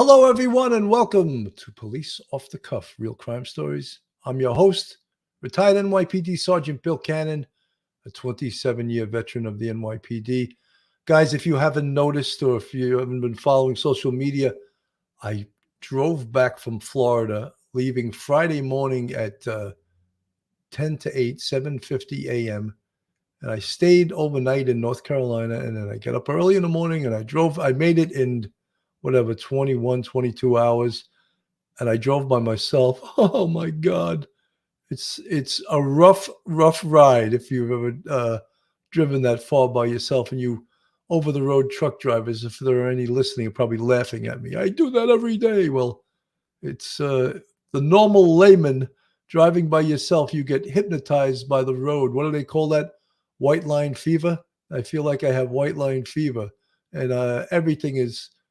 Hello, everyone, and welcome to Police Off the Cuff, Real Crime Stories. I'm your host, retired NYPD Sergeant Bill Cannon, a 27-year veteran of the NYPD. Guys, if you haven't noticed or if you haven't been following social media, I drove back from Florida, leaving Friday morning at 10 to 8, 7:50 a.m., and I stayed overnight in North Carolina, and then I get up early in the morning, and I made it in 21, 22 hours, and I drove by myself. Oh my God. It's a rough ride if you've ever driven that far by yourself, and you over the road truck drivers, if there are any listening, are probably laughing at me. I do that every day. Well, it's the normal layman driving by yourself. You get hypnotized by the road. What do they call that? White line fever. I feel like I have white line fever, and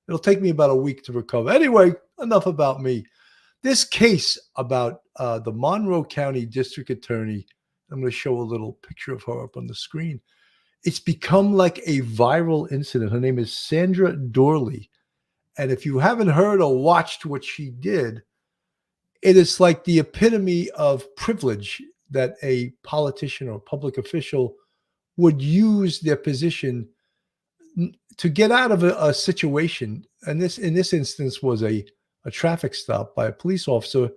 it'll take me about a week to recover. Anyway, enough about me. This case about the Monroe County District Attorney, I'm going to show a little picture of her up on the screen. It's become like a viral incident. Her name is Sandra Doorley. And if you haven't heard or watched what she did, it is like the epitome of privilege that a politician or public official would use their position to get out of a situation. And this, in this instance, was a traffic stop by a police officer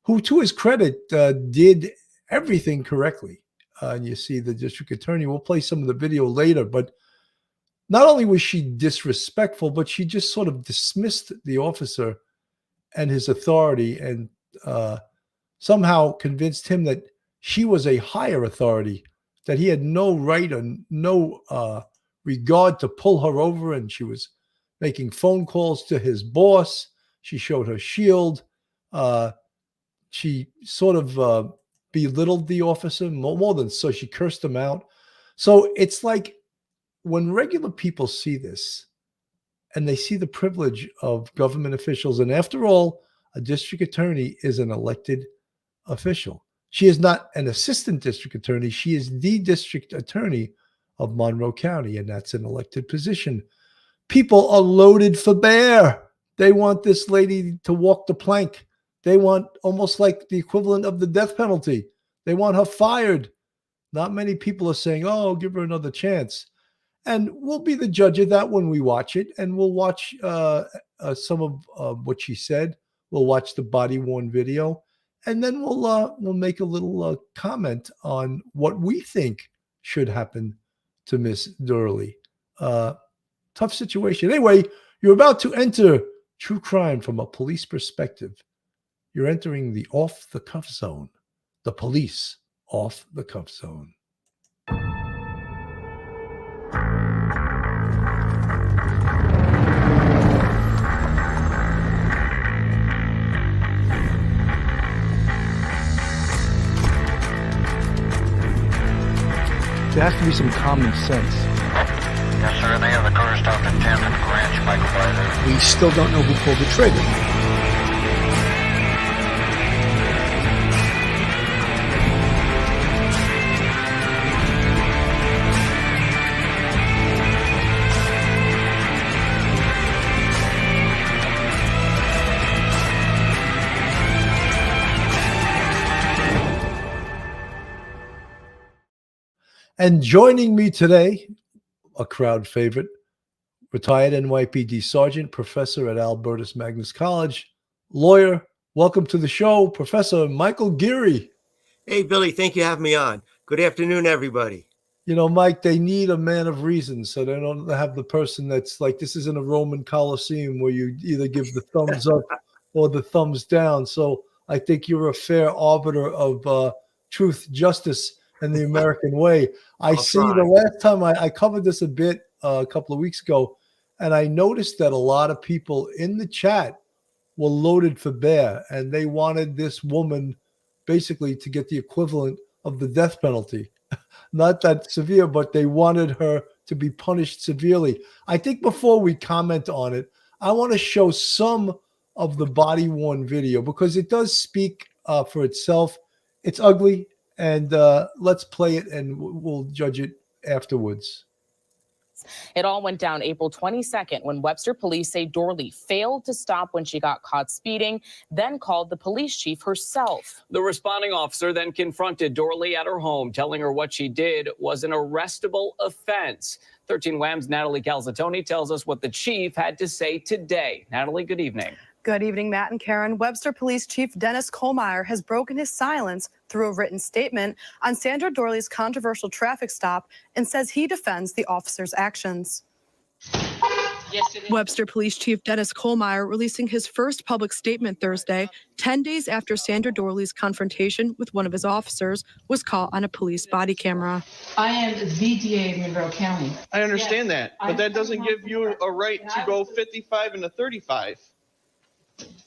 who, to his credit, did everything correctly. And you see the district attorney. We'll play some of the video later. But not only was she disrespectful, but she just sort of dismissed the officer and his authority, and somehow convinced him that she was a higher authority, that he had no right or no regard to pull her over, and she was making phone calls to his boss. She showed her shield. She sort of belittled the officer more than so. She cursed him out. So it's like when regular people see this and they see the privilege of government officials, and after all, a district attorney is an elected official. She is not an assistant district attorney. She is the district attorney of Monroe County, and that's an elected position. People are loaded for bear. They want this lady to walk the plank. They want almost like the equivalent of the death penalty. They want her fired. Not many people are saying, oh, give her another chance. And we'll be the judge of that when we watch it, and we'll watch some of what she said. We'll watch the body-worn video, and then we'll make a little comment on what we think should happen to Miss Doorley. Tough situation. Anyway, you're about to enter true crime from a police perspective. You're entering the off-the-cuff zone, the police off-the-cuff zone. There has to be some common sense. Yes, sir. They have the car stopped at 10th and Ranch, Michael Byler. We still don't know who pulled the trigger. And joining me today, a crowd favorite, retired NYPD Sergeant, professor at Albertus Magnus College, lawyer. Welcome to the show, Professor Michael Geary. Hey, Billy, thank you for having me on. Good afternoon, everybody. You know, Mike, they need a man of reason, so they don't have the person that's like, this isn't a Roman Colosseum where you either give the thumbs up or the thumbs down. So I think you're a fair arbiter of truth, justice, and the American way. I see the last time I covered this a bit a couple of weeks ago, and I noticed that a lot of people in the chat were loaded for bear, and they wanted this woman basically to get the equivalent of the death penalty. Not that severe, but they wanted her to be punished severely. I think before we comment on it, I want to show some of the body-worn video because it does speak for itself. It's ugly. And let's play it, and we'll judge it afterwards. It all went down April 22nd when Webster police say Doorley failed to stop when she got caught speeding, then called the police chief herself. The responding officer then confronted Doorley at her home, telling her what she did was an arrestable offense. 13 Wham's Natalie Calzatoni tells us what the chief had to say today. Natalie, good evening. Good evening, Matt and Karen. Webster Police Chief Dennis Kohlmeyer has broken his silence through a written statement on Sandra Doorley's controversial traffic stop and says he defends the officer's actions. Webster Police Chief Dennis Kohlmeyer releasing his first public statement Thursday, 10 days after Sandra Doorley's confrontation with one of his officers was caught on a police body camera. I am the DA of Monroe County. I understand that, but that doesn't give you a right to go 55 and a 35.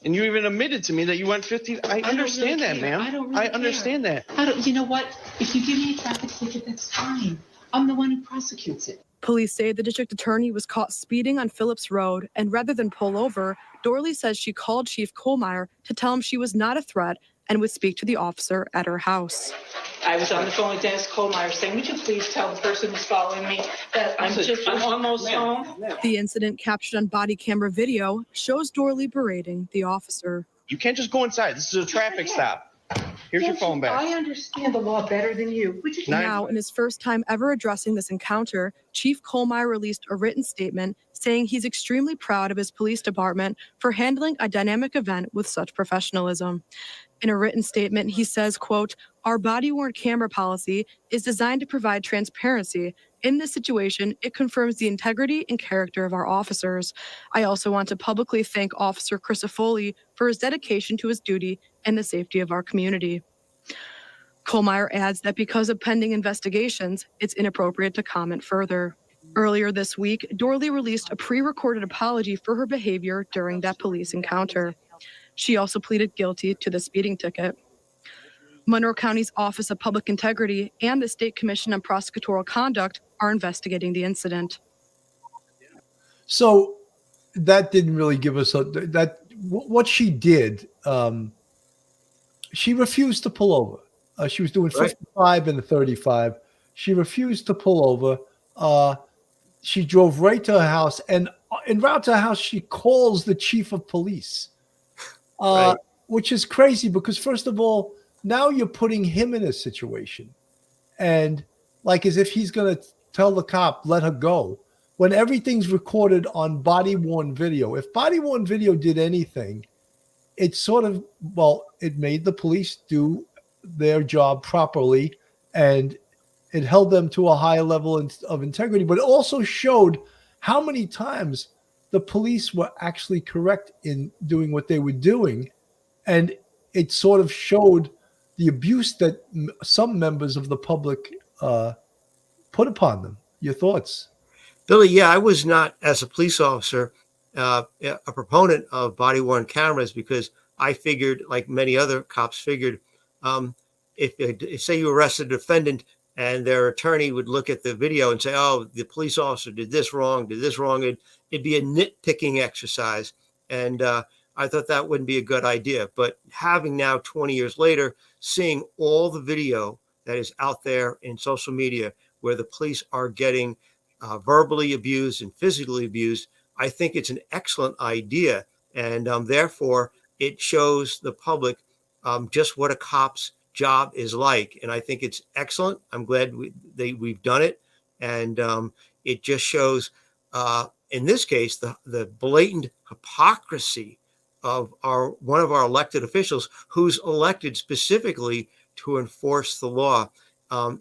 And you even admitted to me that you went 50. I understand that, ma'am. I understand that. You know what? If you give me a traffic ticket, that's fine. I'm the one who prosecutes it. Police say the district attorney was caught speeding on Phillips Road, and rather than pull over, Doorley says she called Chief Kohlmeyer to tell him she was not a threat and would speak to the officer at her house. I was on the phone with Dennis Kohlmeyer saying, would you please tell the person who's following me that I'm almost home? The incident captured on body camera video shows Doorley berating the officer. You can't just go inside. This is a traffic stop. Here's your phone back. I understand the law better than you. Would you Now, in his first time ever addressing this encounter, Chief Kohlmeyer released a written statement saying he's extremely proud of his police department for handling a dynamic event with such professionalism. In a written statement, he says, quote, "Our body-worn camera policy is designed to provide transparency. In this situation, it confirms the integrity and character of our officers. I also want to publicly thank Officer Crisafulli for his dedication to his duty and the safety of our community." Kohlmeyer adds that because of pending investigations, it's inappropriate to comment further. Earlier this week, Doorley released a pre-recorded apology for her behavior during that police encounter. She also pleaded guilty to the speeding ticket. Monroe County's Office of Public Integrity and the State Commission on Prosecutorial Conduct are investigating the incident. So that didn't really give us what she did. She refused to pull over. She was doing 55 and a 35. She refused to pull over. She drove right to her house, and en route to her house, she calls the chief of police, which is crazy because, first of all, now you're putting him in a situation, and like as if he's going to tell the cop, let her go, when everything's recorded on body-worn video. If body-worn video did anything, it sort of, it made the police do their job properly, and it held them to a higher level of integrity, but it also showed how many times the police were actually correct in doing what they were doing. And it sort of showed the abuse that some members of the public put upon them. Your thoughts? Billy, yeah, I was not, as a police officer, a proponent of body-worn cameras because I figured, like many other cops figured, if say you arrested a defendant and their attorney would look at the video and say, oh, the police officer did this wrong, it'd be a nitpicking exercise. And I thought that wouldn't be a good idea. But having now 20 years later, seeing all the video that is out there in social media where the police are getting verbally abused and physically abused, I think it's an excellent idea. And therefore, it shows the public just what a cop's job is like. And I think it's excellent. I'm glad we've done it. And it just shows, in this case, the blatant hypocrisy of one of our elected officials who's elected specifically to enforce the law.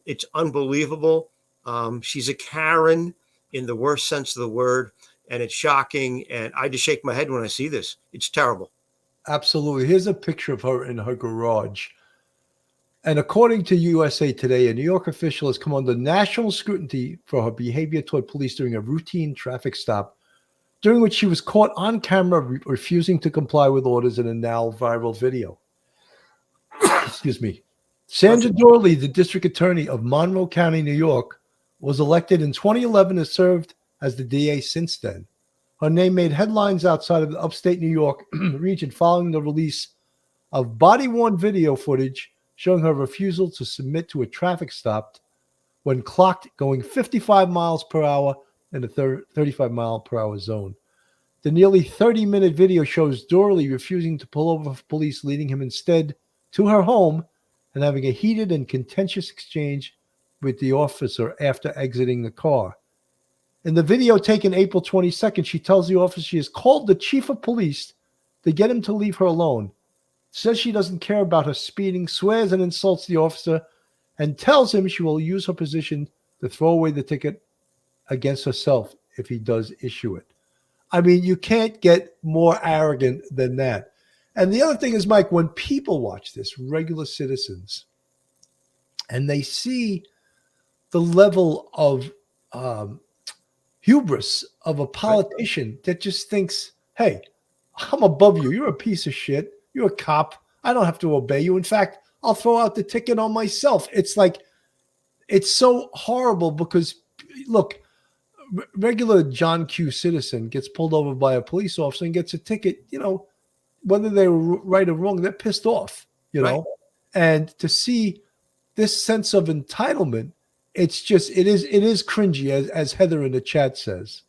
It's unbelievable. She's a Karen in the worst sense of the word, and it's shocking. And I just shake my head when I see this. It's terrible. Absolutely. Here's a picture of her in her garage. And according to USA Today, a New York official has come under national scrutiny for her behavior toward police during a routine traffic stop, during which she was caught on camera refusing to comply with orders in a now viral video. Excuse me. Sandra Doorley, the district attorney of Monroe County, New York, was elected in 2011 and served as the DA since then. Her name made headlines outside of the upstate New York region following the release of body-worn video footage showing her refusal to submit to a traffic stop when clocked going 55 miles per hour in a 35-mile-per-hour zone. The nearly 30-minute video shows Doorley refusing to pull over for police, leading him instead to her home and having a heated and contentious exchange with the officer after exiting the car. In the video taken April 22nd, she tells the officer she has called the chief of police to get him to leave her alone. Says she doesn't care about her speeding, swears and insults the officer, and tells him she will use her position to throw away the ticket against herself if he does issue it. I mean, you can't get more arrogant than that. And the other thing is, Mike, when people watch this, regular citizens, and they see the level of hubris of a politician that just thinks, hey, I'm above you. You're a piece of shit. You're a cop. I don't have to obey you. In fact, I'll throw out the ticket on myself. It's like, it's so horrible because, look, regular John Q citizen gets pulled over by a police officer and gets a ticket, you know, whether they were right or wrong, they're pissed off, you know, and to see this sense of entitlement, it's just, it is cringy, as Heather in the chat says.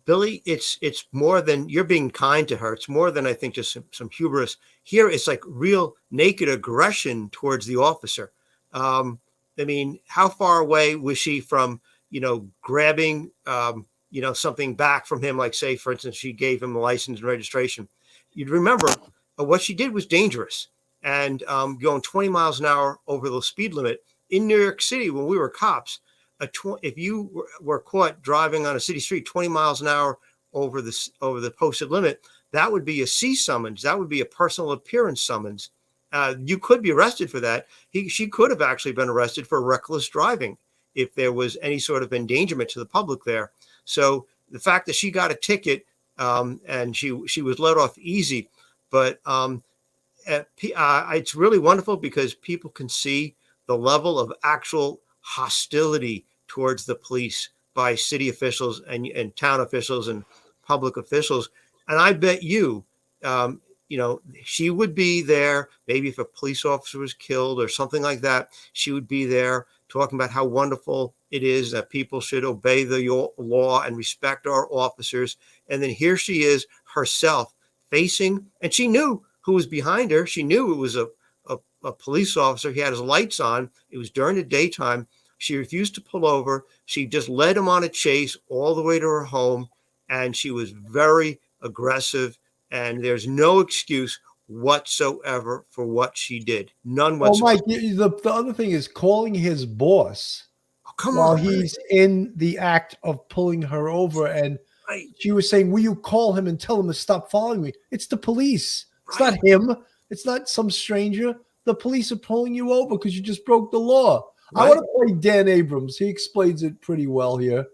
Billy, it's more than you're being kind to her. It's more than, I think, just some hubris. Here, it's like real naked aggression towards the officer. I mean, how far away was she from, you know, grabbing, you know, something back from him? Like, say, for instance, she gave him the license and registration. You'd remember what she did was dangerous. And going 20 miles an hour over the speed limit in New York City when we were cops, if you were caught driving on a city street 20 miles an hour over the posted limit, that would be a C summons. That would be a personal appearance summons. You could be arrested for that. She could have actually been arrested for reckless driving if there was any sort of endangerment to the public there. So the fact that she got a ticket and she was let off easy, but it's really wonderful because people can see the level of actual hostility towards the police by city officials and town officials and public officials. And I bet you, you know, she would be there, maybe if a police officer was killed or something like that, she would be there talking about how wonderful it is that people should obey the law and respect our officers. And then here she is herself facing, and she knew who was behind her. She knew it was a police officer. He had his lights on. It was during the daytime. She refused to pull over. She just led him on a chase all the way to her home. And she was very aggressive. And there's no excuse whatsoever for what she did. None whatsoever. Oh, Mike, the other thing is calling his boss while he's in the act of pulling her over. And she was saying, will you call him and tell him to stop following me? It's the police. It's not him. It's not some stranger. The police are pulling you over because you just broke the law. I want to play Dan Abrams. He explains it pretty well here.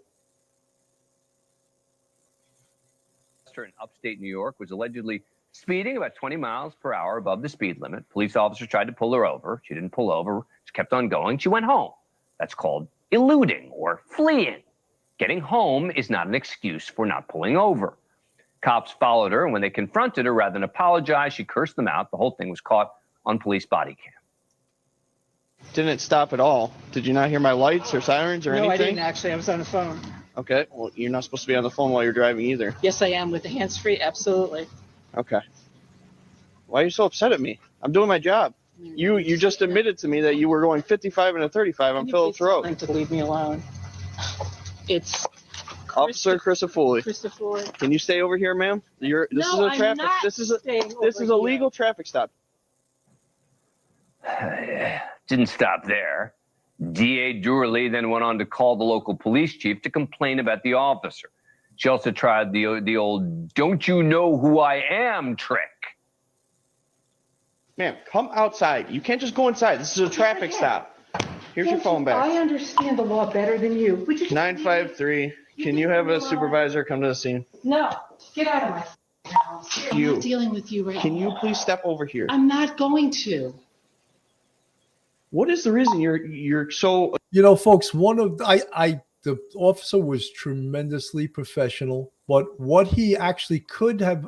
In upstate New York was allegedly speeding about 20 miles per hour above the speed limit. Police officers tried to pull her over. She didn't pull over. She kept on going. She went home. That's called eluding or fleeing. Getting home is not an excuse for not pulling over. Cops followed her, and when they confronted her, rather than apologize, she cursed them out. The whole thing was caught on police body cam. Didn't stop at all. Did you not hear my lights or sirens or anything? No, I didn't actually. I was on the phone. Okay. Well, you're not supposed to be on the phone while you're driving either. Yes, I am with the hands-free. Absolutely. Okay. Why are you so upset at me? I'm doing my job. You just admitted to me that you were going 55 and a 35 on Phillips Road. To leave me alone. It's Officer Christopher. Christopher. Can you stay over here, ma'am? This is a traffic. This is a legal traffic stop. Didn't stop there. DA Doorley then went on to call the local police chief to complain about the officer. She also tried the old "don't you know who I am" trick. Ma'am, come outside. You can't just go inside. This is a traffic stop. Here's your phone back. I understand the law better than you. Would you just 953. Can you have a supervisor come to the scene? No, get out of my house. I'm not dealing with you right now. Can you please step over here? I'm not going to. What is the reason you're so? You know, folks, the officer was tremendously professional, but what he actually could have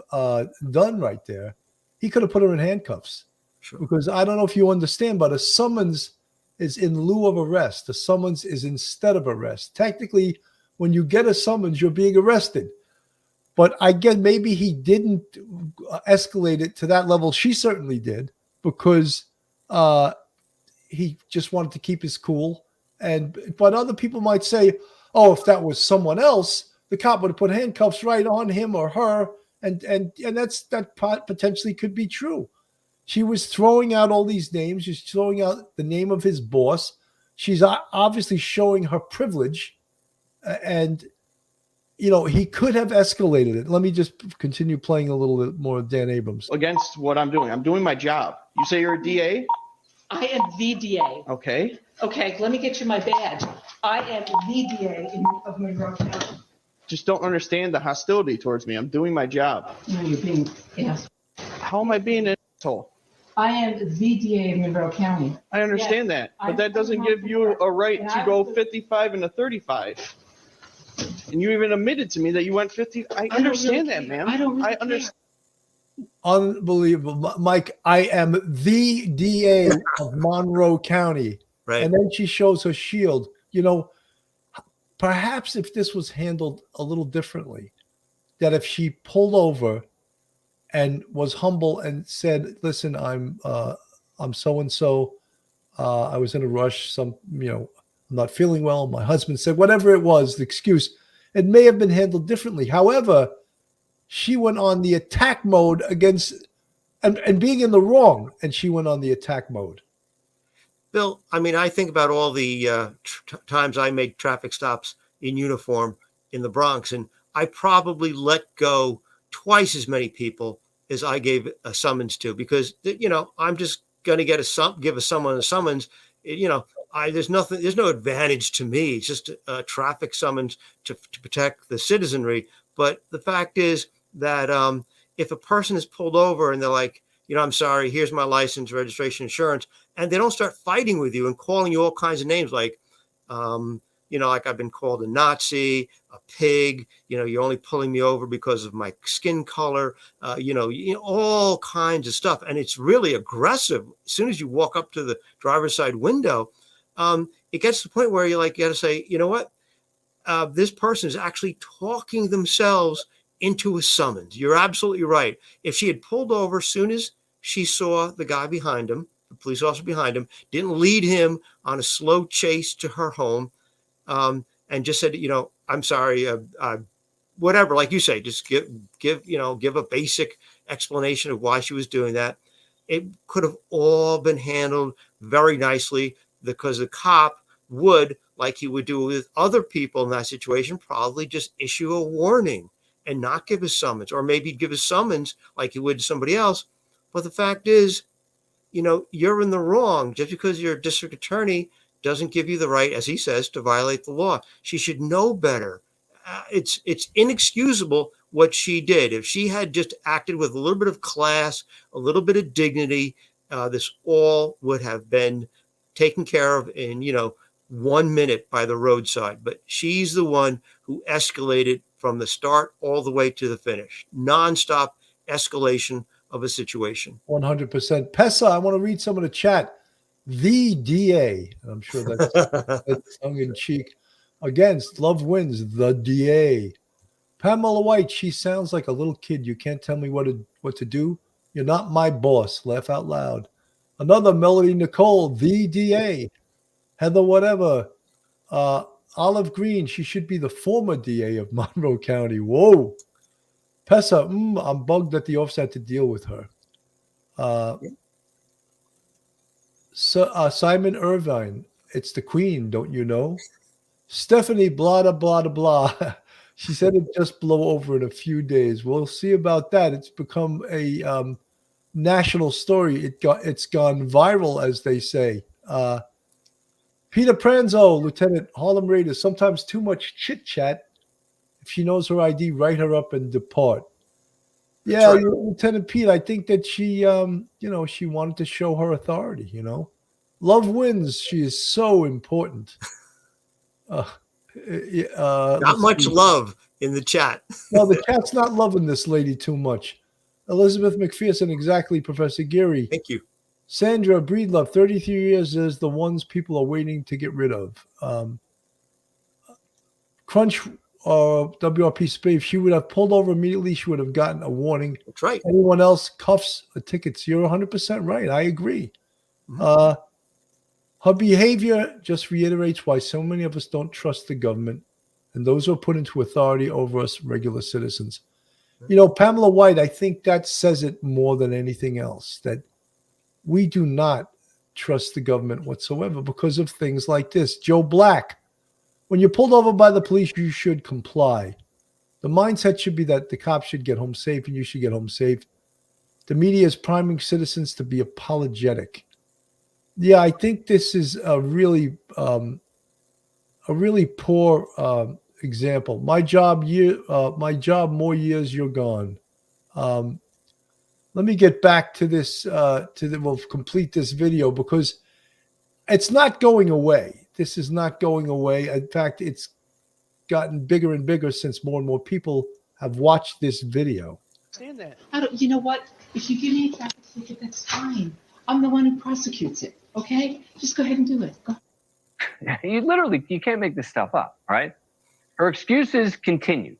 done right there, he could have put her in handcuffs. Sure. Because I don't know if you understand, but a summons is in lieu of arrest. The summons is instead of arrest. Technically, when you get a summons, you're being arrested. But I guess maybe he didn't escalate it to that level. She certainly did, because he just wanted to keep his cool. But other people might say, oh, if that was someone else, the cop would have put handcuffs right on him or her, and that potentially could be true. She was throwing out all these names. She's throwing out the name of his boss. She's obviously showing her privilege, and he could have escalated it. Let me just continue playing a little bit more of Dan Abrams. Against what I'm doing. I'm doing my job. You say you're a DA? I am the DA. Okay. Okay, let me get you my badge. I am the DA of Monroe County. Just don't understand the hostility towards me. I'm doing my job. No, you're being asked. How am I being an asshole? I am the DA of Monroe County. I understand that, but that doesn't give you a right to go 55 and a 35. And you even admitted to me that you went 50. I understand that, ma'am. I understand. Unbelievable. Mike, I am the DA of Monroe County. Right. And then she shows her shield. Perhaps if this was handled a little differently, that if she pulled over and was humble and said, listen, I'm so-and-so. I was in a rush. I'm not feeling well. My husband said, whatever it was, the excuse, it may have been handled differently. However, she went on the attack mode against and being in the wrong, and she went on the attack mode. Bill, I mean, I think about all the times I made traffic stops in uniform in the Bronx, and I probably let go twice as many people as I gave a summons to, because I'm just going to give someone a summons. There's no advantage to me. It's just a traffic summons to protect the citizenry. But the fact is that if a person is pulled over and they're like, I'm sorry, here's my license, registration, insurance, and they don't start fighting with you and calling you all kinds of names like, like I've been called a Nazi, a pig, you're only pulling me over because of my skin color, all kinds of stuff. And it's really aggressive. As soon as you walk up to the driver's side window, it gets to the point where you got to say, you know what? This person is actually talking themselves into a summons. You're absolutely right. If she had pulled over as soon as she saw the guy behind him, the police officer behind him, didn't lead him on a slow chase to her home, and just said, I'm sorry, whatever, like you say, just give a basic explanation of why she was doing that. It could have all been handled very nicely, because the cop would, like he would do with other people in that situation, probably just issue a warning and not give a summons, or maybe give a summons like he would to somebody else. But the fact is, you're in the wrong. Just because you're a district attorney doesn't give you the right, as he says, to violate the law. She should know better. It's inexcusable what she did. If she had just acted with a little bit of class, a little bit of dignity, this all would have been taken care of in 1 minute by the roadside. But she's the one who escalated from the start all the way to the finish. Nonstop escalation of a situation. 100%. Pessa, I want to read some of the chat. The DA, I'm sure that's tongue in cheek. Against love wins. The DA. Pamela White, she sounds like a little kid. You can't tell me what to do. You're not my boss. Laugh out loud. Another Melody Nicole, the DA. Heather whatever. Olive Green, she should be the former DA of Monroe County. Whoa. Pessa, I'm bugged that the officer had to deal with her. Simon Irvine, it's the queen, don't you know? Stephanie, blah, blah, blah, blah. She said it just blow over in a few days. We'll see about that. It's become a national story. It's gone viral, as they say. Peter Pranzo, Lieutenant Harlem Raiders, sometimes too much chit-chat. If she knows her ID, write her up and depart. Yeah, right. Lieutenant Pete, I think that she, she wanted to show her authority, Love wins. She is so important. Not much love in the chat. No, the chat's not loving this lady too much. Elizabeth McPherson, exactly, Professor Geary. Thank you. Sandra Breedlove, 33 years is the ones people are waiting to get rid of. Crunch WRP Spade, if she would have pulled over immediately, she would have gotten a warning. That's right. Anyone else, cuffs or tickets. You're 100% right. I agree. Her behavior just reiterates why so many of us don't trust the government and those who are put into authority over us regular citizens. You know, Pamela White, I think that says it more than anything else, that we do not trust the government whatsoever because of things like this. Joe Black, when you're pulled over by the police, you should comply. The mindset should be that the cops should get home safe and you should get home safe. The media is priming citizens to be apologetic. Yeah, I think this is a really poor example. My job, more years, you're gone. Let me get back to this. We'll complete this video because it's not going away. This is not going away. In fact, it's gotten bigger and bigger since more and more people have watched this video. Understand that. You know what? If you give me a traffic ticket, that's fine. I'm the one who prosecutes it. Okay? Just go ahead and do it. Go. You can't make this stuff up, right? Her excuses continued.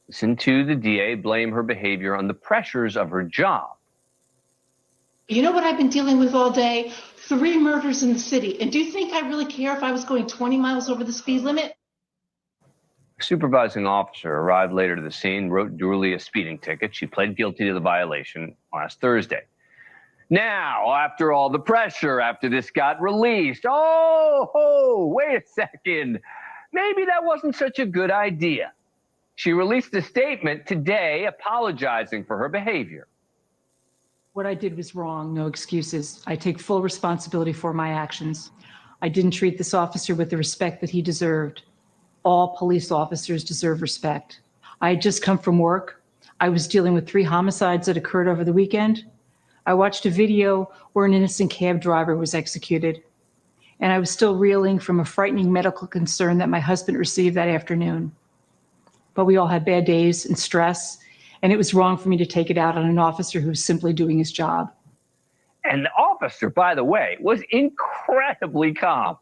Listen to the DA blame her behavior on the pressures of her job. You know what I've been dealing with all day? 3 murders in the city. And do you think I really care if I was going 20 miles over the speed limit? A supervising officer arrived later to the scene, wrote Doorley a speeding ticket. She pled guilty to the violation last Thursday. Now, after all the pressure, after this got released, wait a second. Maybe that wasn't such a good idea. She released a statement today apologizing for her behavior. What I did was wrong, no excuses. I take full responsibility for my actions. I didn't treat this officer with the respect that he deserved. All police officers deserve respect. I had just come from work. I was dealing with 3 homicides that occurred over the weekend. I watched a video where an innocent cab driver was executed, and I was still reeling from a frightening medical concern that my husband received that afternoon. But we all had bad days and stress, and it was wrong for me to take it out on an officer who was simply doing his job. And the officer, by the way, was incredibly calm.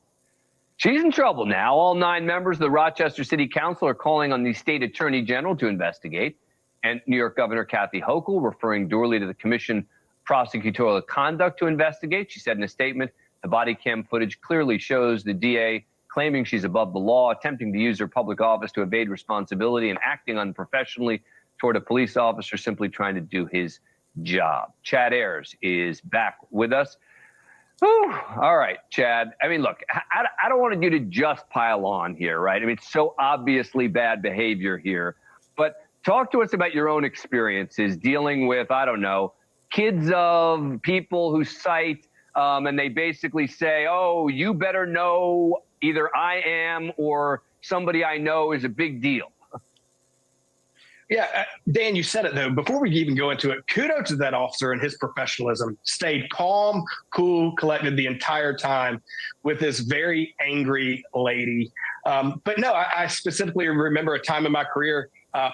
She's in trouble now. All 9 members of the Rochester City Council are calling on the state attorney general to investigate. And New York Governor Kathy Hochul referring Doorley to the Commission Prosecutorial Conduct to investigate. She said in a statement, the body cam footage clearly shows the DA claiming she's above the law, attempting to use her public office to evade responsibility and acting unprofessionally toward a police officer simply trying to do his job. Chad Ayers is back with us. Whew. All right, Chad. I mean, look, I don't want you to just pile on here, right? I mean, it's so obviously bad behavior here. But talk to us about your own experiences dealing with, I don't know, kids of people who cite and they basically say, oh, you better know either I am or somebody I know is a big deal. Yeah, Dan, you said it, though. Before we even go into it, kudos to that officer and his professionalism. Stayed calm, cool, collected the entire time with this very angry lady. But no, I specifically remember a time in my career,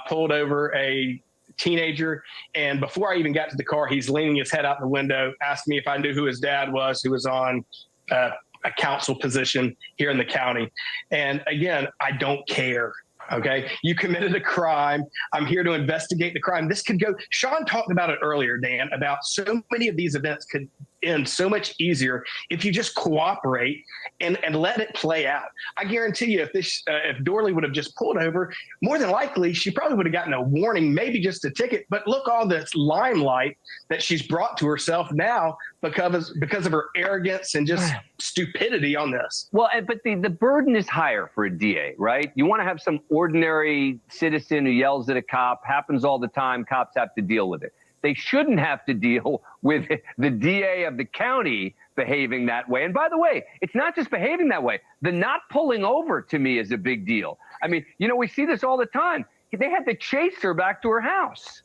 pulled over a teenager, and before I even got to the car, he's leaning his head out the window, asked me if I knew who his dad was, who was on a council position here in the county. And again, I don't care. Okay, you committed a crime. I'm here to investigate the crime. This could go. Sean talked about it earlier, Dan, about so many of these events could end so much easier if you just cooperate and let it play out. I guarantee you, if Doorley would have just pulled over, more than likely she probably would have gotten a warning, maybe just a ticket. But look, all this limelight that she's brought to herself now because of her arrogance and just stupidity on this. Well, but the burden is higher for a DA, right? You want to have some ordinary citizen who yells at a cop, happens all the time, cops have to deal with it. They shouldn't have to deal with the DA of the county behaving that way. And by the way, it's not just behaving that way. The not pulling over to me is a big deal. I mean, you know, we see this all the time. They had to chase her back to her house.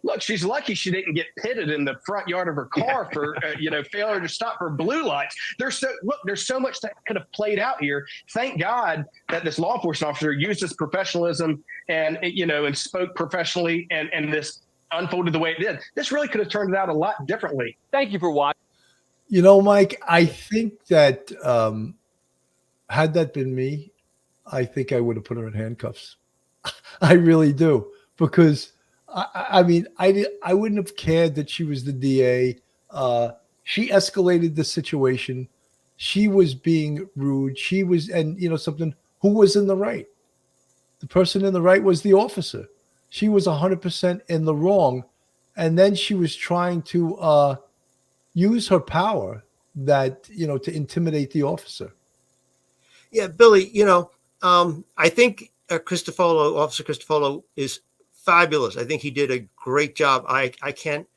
Look, she's lucky she didn't get pitted in the front yard of her car for, failure to stop for blue lights. There's so much that could have played out here. Thank God that this law enforcement officer used his professionalism and spoke professionally and this unfolded the way it did. This really could have turned out a lot differently. Thank you for watching. You know, Mike, I think that had that been me, I think I would have put her in handcuffs. I really do, because I mean, I wouldn't have cared that she was the DA. She escalated the situation. She was being rude. She was, and something. Who was in the right? The person in the right was the officer. She was 100% in the wrong, and then she was trying to use her power to intimidate the officer. Yeah, Billy, I think Officer Cristofolo is fabulous. I think he did a great job. I can't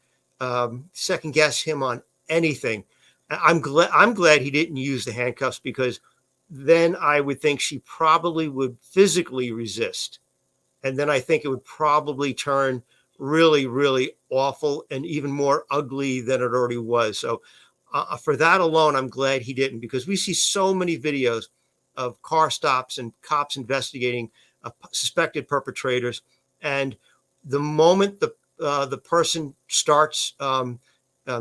second guess him on anything. I'm glad he didn't use the handcuffs, because then I would think she probably would physically resist. And then I think it would probably turn really, really awful and even more ugly than it already was. So for that alone, I'm glad he didn't, because we see so many videos of car stops and cops investigating suspected perpetrators. And the moment the person starts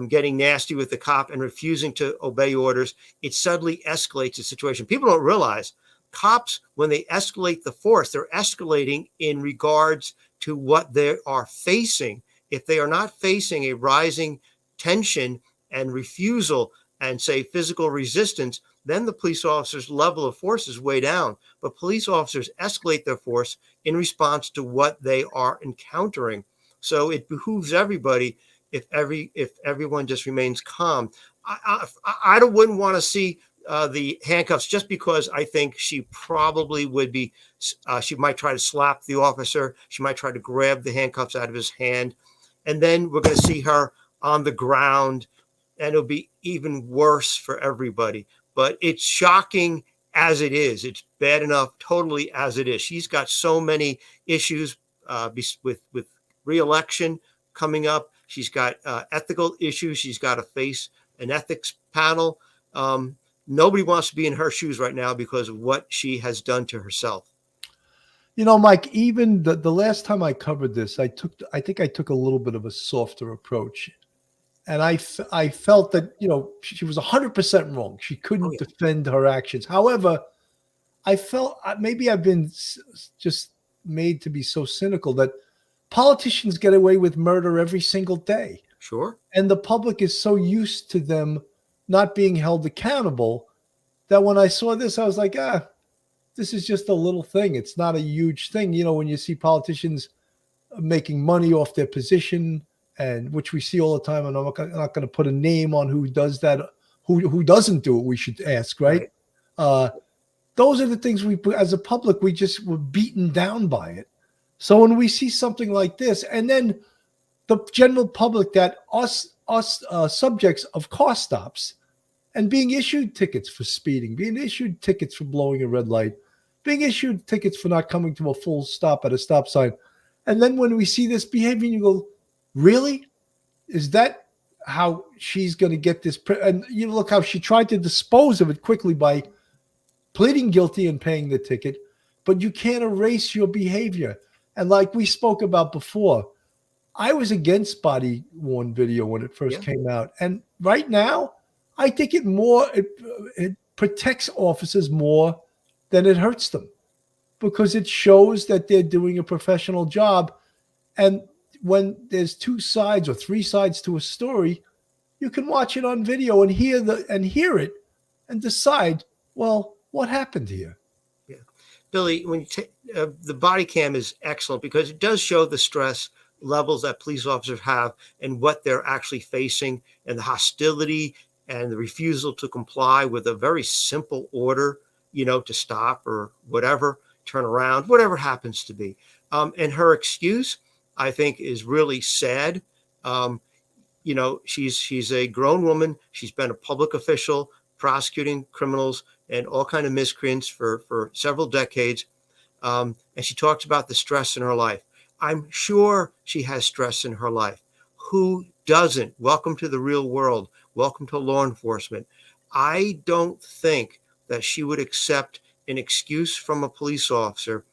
getting nasty with the cop and refusing to obey orders, it suddenly escalates the situation. People don't realize cops, when they escalate the force, they're escalating in regards to what they are facing. If they are not facing a rising tension and refusal and, say, physical resistance, then the police officer's level of force is way down. But police officers escalate their force in response to what they are encountering. So it behooves everybody if everyone just remains calm. I wouldn't want to see the handcuffs, just because I think she probably would be, she might try to slap the officer. She might try to grab the handcuffs out of his hand. And then we're going to see her on the ground, and it'll be even worse for everybody. But it's shocking as it is. It's bad enough totally as it is. She's got so many issues with re-election coming up. She's got ethical issues. She's got to face an ethics panel. Nobody wants to be in her shoes right now because of what she has done to herself. Mike, even the last time I covered this, I think I took a little bit of a softer approach. And I felt that, she was 100% wrong. She couldn't defend her actions. However, I felt maybe I've been just made to be so cynical that politicians get away with murder every single day. Sure. And the public is so used to them not being held accountable that when I saw this, I was like, this is just a little thing. It's not a huge thing. When you see politicians making money off their position, and which we see all the time, and I'm not going to put a name on who does that, who doesn't do it. We should ask, right? Those are the things as a public, we just were beaten down by it. So when we see something like this, and then the general public, that us subjects of car stops and being issued tickets for speeding, being issued tickets for blowing a red light, being issued tickets for not coming to a full stop at a stop sign. And then when we see this behavior, you go, really? Is that how she's going to get this? And look how she tried to dispose of it quickly by pleading guilty and paying the ticket. But you can't erase your behavior. And like we spoke about before, I was against body worn video when it first came out. And right now, I think it protects officers more than it hurts them, because it shows that they're doing a professional job. And when there's two sides or three sides to a story, you can watch it on video and hear it and decide, well, what happened here? Yeah, Billy, when you the body cam is excellent, because it does show the stress levels that police officers have and what they're actually facing, and the hostility and the refusal to comply with a very simple order, to stop or whatever, turn around, whatever happens to be. And her excuse, I think, is really sad. She's a grown woman. She's been a public official prosecuting criminals and all kind of miscreants for several decades. And she talks about the stress in her life. I'm sure she has stress in her life. Who doesn't? Welcome to the real world. Welcome to law enforcement. I don't think that she would accept an excuse from a police officer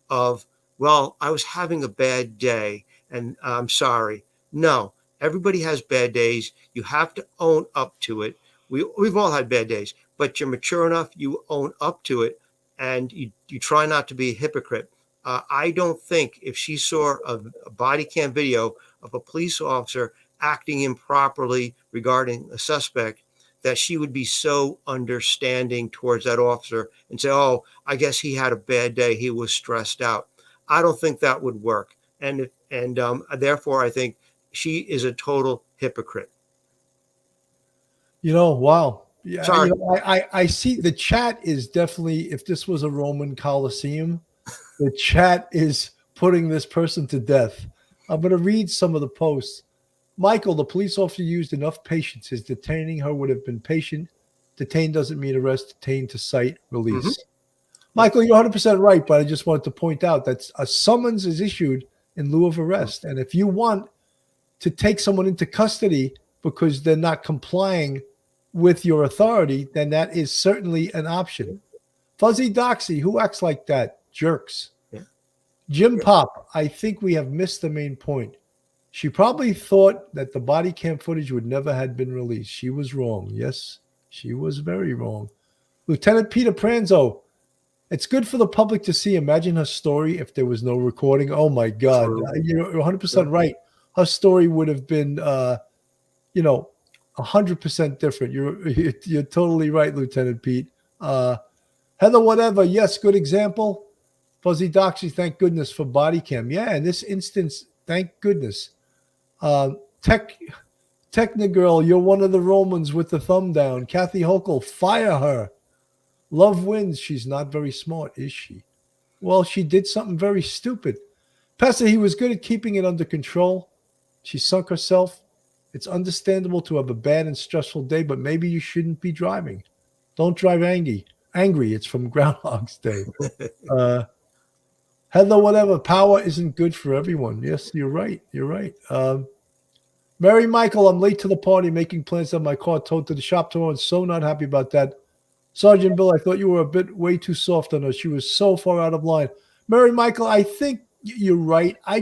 of, well, I was having a bad day and I'm sorry. No, everybody has bad days. You have to own up to it. We've all had bad days, but you're mature enough, you own up to it. and you try not to be a hypocrite. I don't think if she saw a body cam video of a police officer acting improperly regarding a suspect, that she would be so understanding towards that officer and say, oh, I guess he had a bad day. He was stressed out. I don't think that would work. And therefore, I think she is a total hypocrite. Wow. Yeah, Sorry. I see the chat is definitely, if this was a Roman Colosseum, the chat is putting this person to death. I'm going to read some of the posts. Michael, the police officer used enough patience. His detaining her would have been patient. Detained doesn't mean arrest. Detained to cite, release. Mm-hmm. Michael, you're 100% right, but I just wanted to point out that a summons is issued in lieu of arrest. And if you want to take someone into custody because they're not complying with your authority, then that is certainly an option. Fuzzy Doxy, who acts like that? Jerks. Yeah. Jim Pop, I think we have missed the main point. She probably thought that the body cam footage would never have been released. She was wrong. Yes, she was very wrong. Lieutenant Peter Pranzo, it's good for the public to see. Imagine her story if there was no recording. Oh, my God. You're 100% right. Her story would have been, 100% different. You're totally right, Lieutenant Pete. Heather, whatever. Yes, good example. Fuzzy Doxy, thank goodness for body cam. Yeah, in this instance, thank goodness. Technogirl, you're one of the Romans with the thumb down. Kathy Hochul, fire her. Love wins. She's not very smart, is she? Well, she did something very stupid. Pastor, he was good at keeping it under control. She sunk herself. It's understandable to have a bad and stressful day, but maybe you shouldn't be driving. Don't drive angry. It's from Groundhog's Day. Heather, whatever. Power isn't good for everyone. Yes, you're right. You're right. Mary Michael, I'm late to the party, making plans to have my car towed to the shop tomorrow, and so not happy about that. Sergeant Bill, I thought you were a bit way too soft on her. She was so far out of line. Mary Michael, I think you're right. I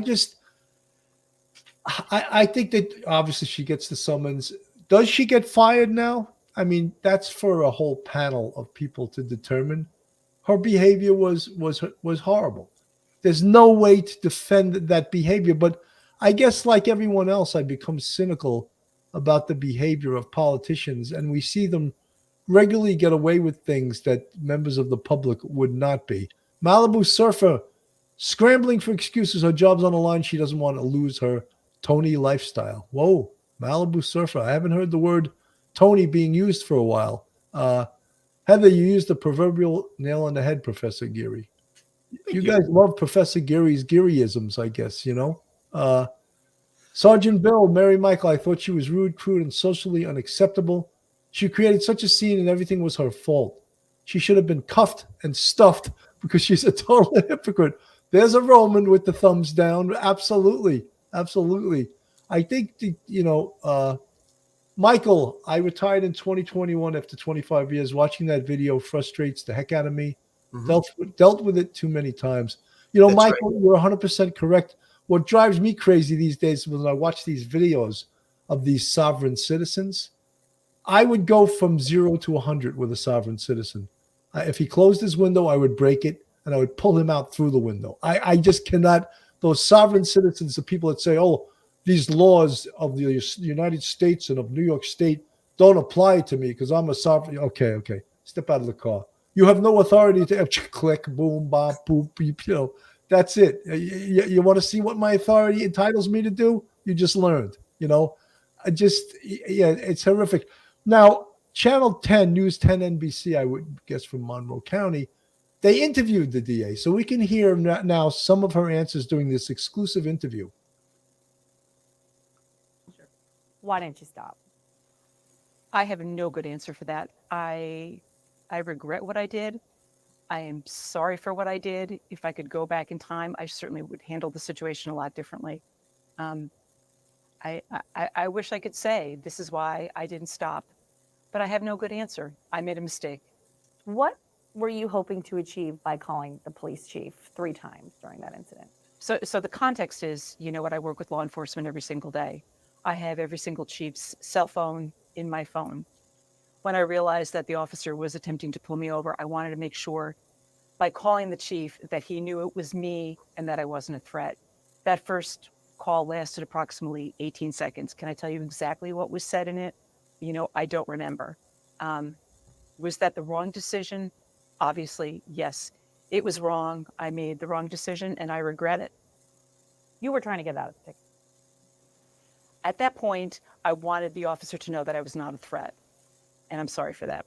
think that obviously she gets the summons. Does she get fired now? I mean, that's for a whole panel of people to determine. Her behavior was horrible. There's no way to defend that behavior, but I guess like everyone else, I become cynical about the behavior of politicians, and we see them regularly get away with things that members of the public would not be. Malibu Surfer, scrambling for excuses. Her job's on the line. She doesn't want to lose her Tony lifestyle. Whoa, Malibu Surfer. I haven't heard the word Tony being used for a while. Heather, you used the proverbial nail on the head, Professor Geary. You guys love Professor Geary's Gearyisms, I guess, Sergeant Bill, Mary Michael, I thought she was rude, crude, and socially unacceptable. She created such a scene and everything was her fault. She should have been cuffed and stuffed because she's a total hypocrite. There's a Roman with the thumbs down. Absolutely. Absolutely. I think, Michael, I retired in 2021 after 25 years. Watching that video frustrates the heck out of me. Mm-hmm. Dealt with it too many times. That's Michael, right. You're 100% correct. What drives me crazy these days when I watch these videos of these sovereign citizens, I would go from 0 to 100 with a sovereign citizen. If he closed his window, I would break it and I would pull him out through the window. I just cannot. Those sovereign citizens, the people that say, oh, these laws of the United States and of New York State don't apply to me because I'm a sovereign. Okay. Step out of the car. You have no authority to click, boom, bop, boop, beep, that's it. You want to see what my authority entitles me to do? You just learned, it's horrific. Now, Channel 10, News 10 NBC, I would guess from Monroe County, they interviewed the DA. So we can hear now some of her answers during this exclusive interview. Why didn't you stop? I have no good answer for that. I regret what I did. I am sorry for what I did. If I could go back in time, I certainly would handle the situation a lot differently. I wish I could say this is why I didn't stop, but I have no good answer. I made a mistake. What were you hoping to achieve by calling the police chief 3 times during that incident? So the context is, I work with law enforcement every single day. I have every single chief's cell phone in my phone. When I realized that the officer was attempting to pull me over, I wanted to make sure by calling the chief that he knew it was me and that I wasn't a threat. That first call lasted approximately 18 seconds. Can I tell you exactly what was said in it? I don't remember. Was that the wrong decision? Obviously, yes. It was wrong. I made the wrong decision and I regret it. You were trying to get out of the ticket. At that point, I wanted the officer to know that I was not a threat. And I'm sorry for that.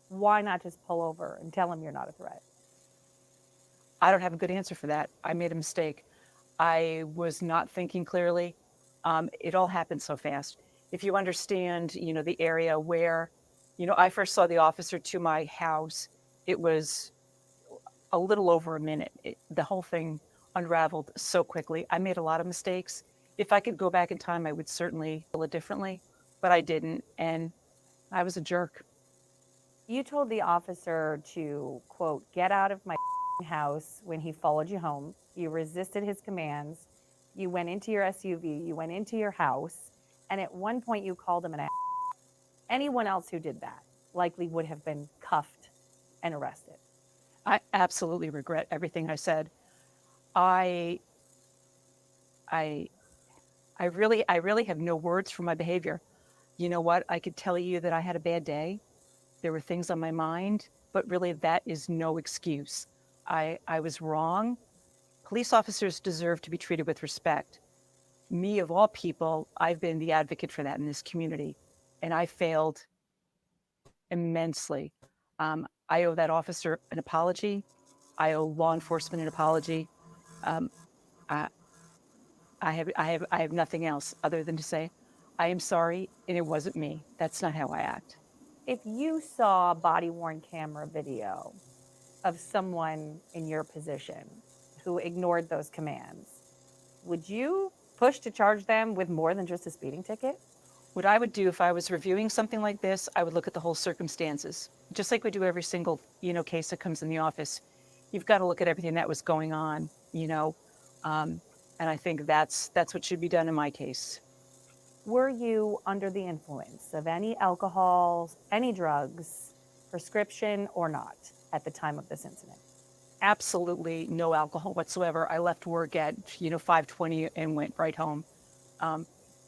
Why not just pull over and tell him you're not a threat? I don't have a good answer for that. I made a mistake. I was not thinking clearly. It all happened so fast. If you understand, the area where, I first saw the officer to my house, it was a little over a minute. The whole thing unraveled so quickly. I made a lot of mistakes. If I could go back in time, I would certainly feel it differently, but I didn't. And I was a jerk. You told the officer to, quote, get out of my house when he followed you home. You resisted his commands. You went into your SUV. You went into your house. And at one point you called him an ass. Anyone else who did that likely would have been cuffed and arrested. I absolutely regret everything I said. I really have no words for my behavior. You know what? I could tell you that I had a bad day. There were things on my mind, but really that is no excuse. I was wrong. Police officers deserve to be treated with respect. Me, of all people, I've been the advocate for that in this community, and I failed immensely. I owe that officer an apology. I owe law enforcement an apology. I have nothing else other than to say, I am sorry, and it wasn't me. That's not how I act. If you saw body-worn camera video of someone in your position who ignored those commands, would you push to charge them with more than just a speeding ticket? What I would do if I was reviewing something like this, I would look at the whole circumstances. Just like we do every single, case that comes in the office. You've got to look at everything that was going on, and I think that's what should be done in my case. Were you under the influence of any alcohol, any drugs, prescription or not at the time of this incident? Absolutely no alcohol whatsoever. I left work at 5:20 and went right home.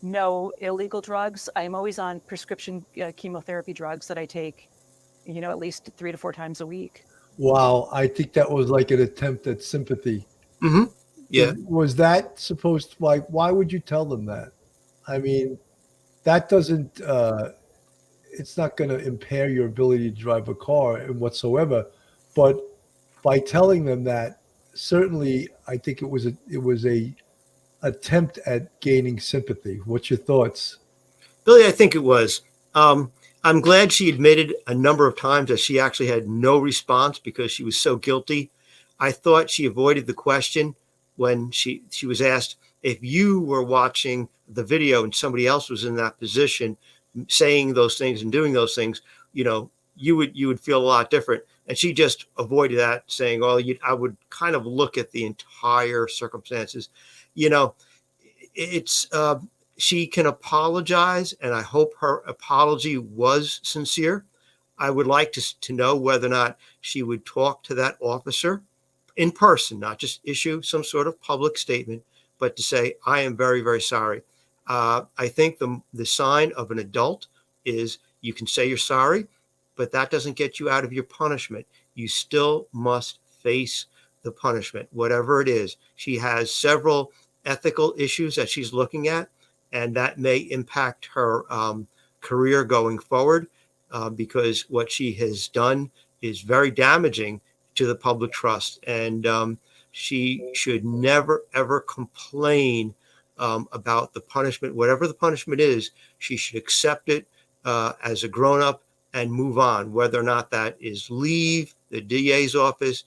No illegal drugs. I am always on prescription chemotherapy drugs that I take, at least 3 to 4 times a week. Wow, I think that was like an attempt at sympathy. Mm-hmm. Yeah. Was that supposed to, why would you tell them that? I mean, that doesn't, it's not going to impair your ability to drive a car whatsoever. But by telling them that, certainly, I think it was a attempt at gaining sympathy. What's your thoughts? Billy, I think it was. I'm glad she admitted a number of times that she actually had no response because she was so guilty. I thought she avoided the question when she was asked, if you were watching the video and somebody else was in that position saying those things and doing those things, you would feel a lot different. And she just avoided that, saying, well, I would kind of look at the entire circumstances. It's she can apologize, and I hope her apology was sincere. I would like to know whether or not she would talk to that officer in person, not just issue some sort of public statement, but to say, I am very, very sorry. I think the sign of an adult is you can say you're sorry, but that doesn't get you out of your punishment. You still must face the punishment, whatever it is. She has several ethical issues that she's looking at, and that may impact her career going forward because what she has done is very damaging to the public trust. And she should never, ever complain about the punishment. Whatever the punishment is, she should accept it as a grown-up and move on, whether or not that is leave the DA's office,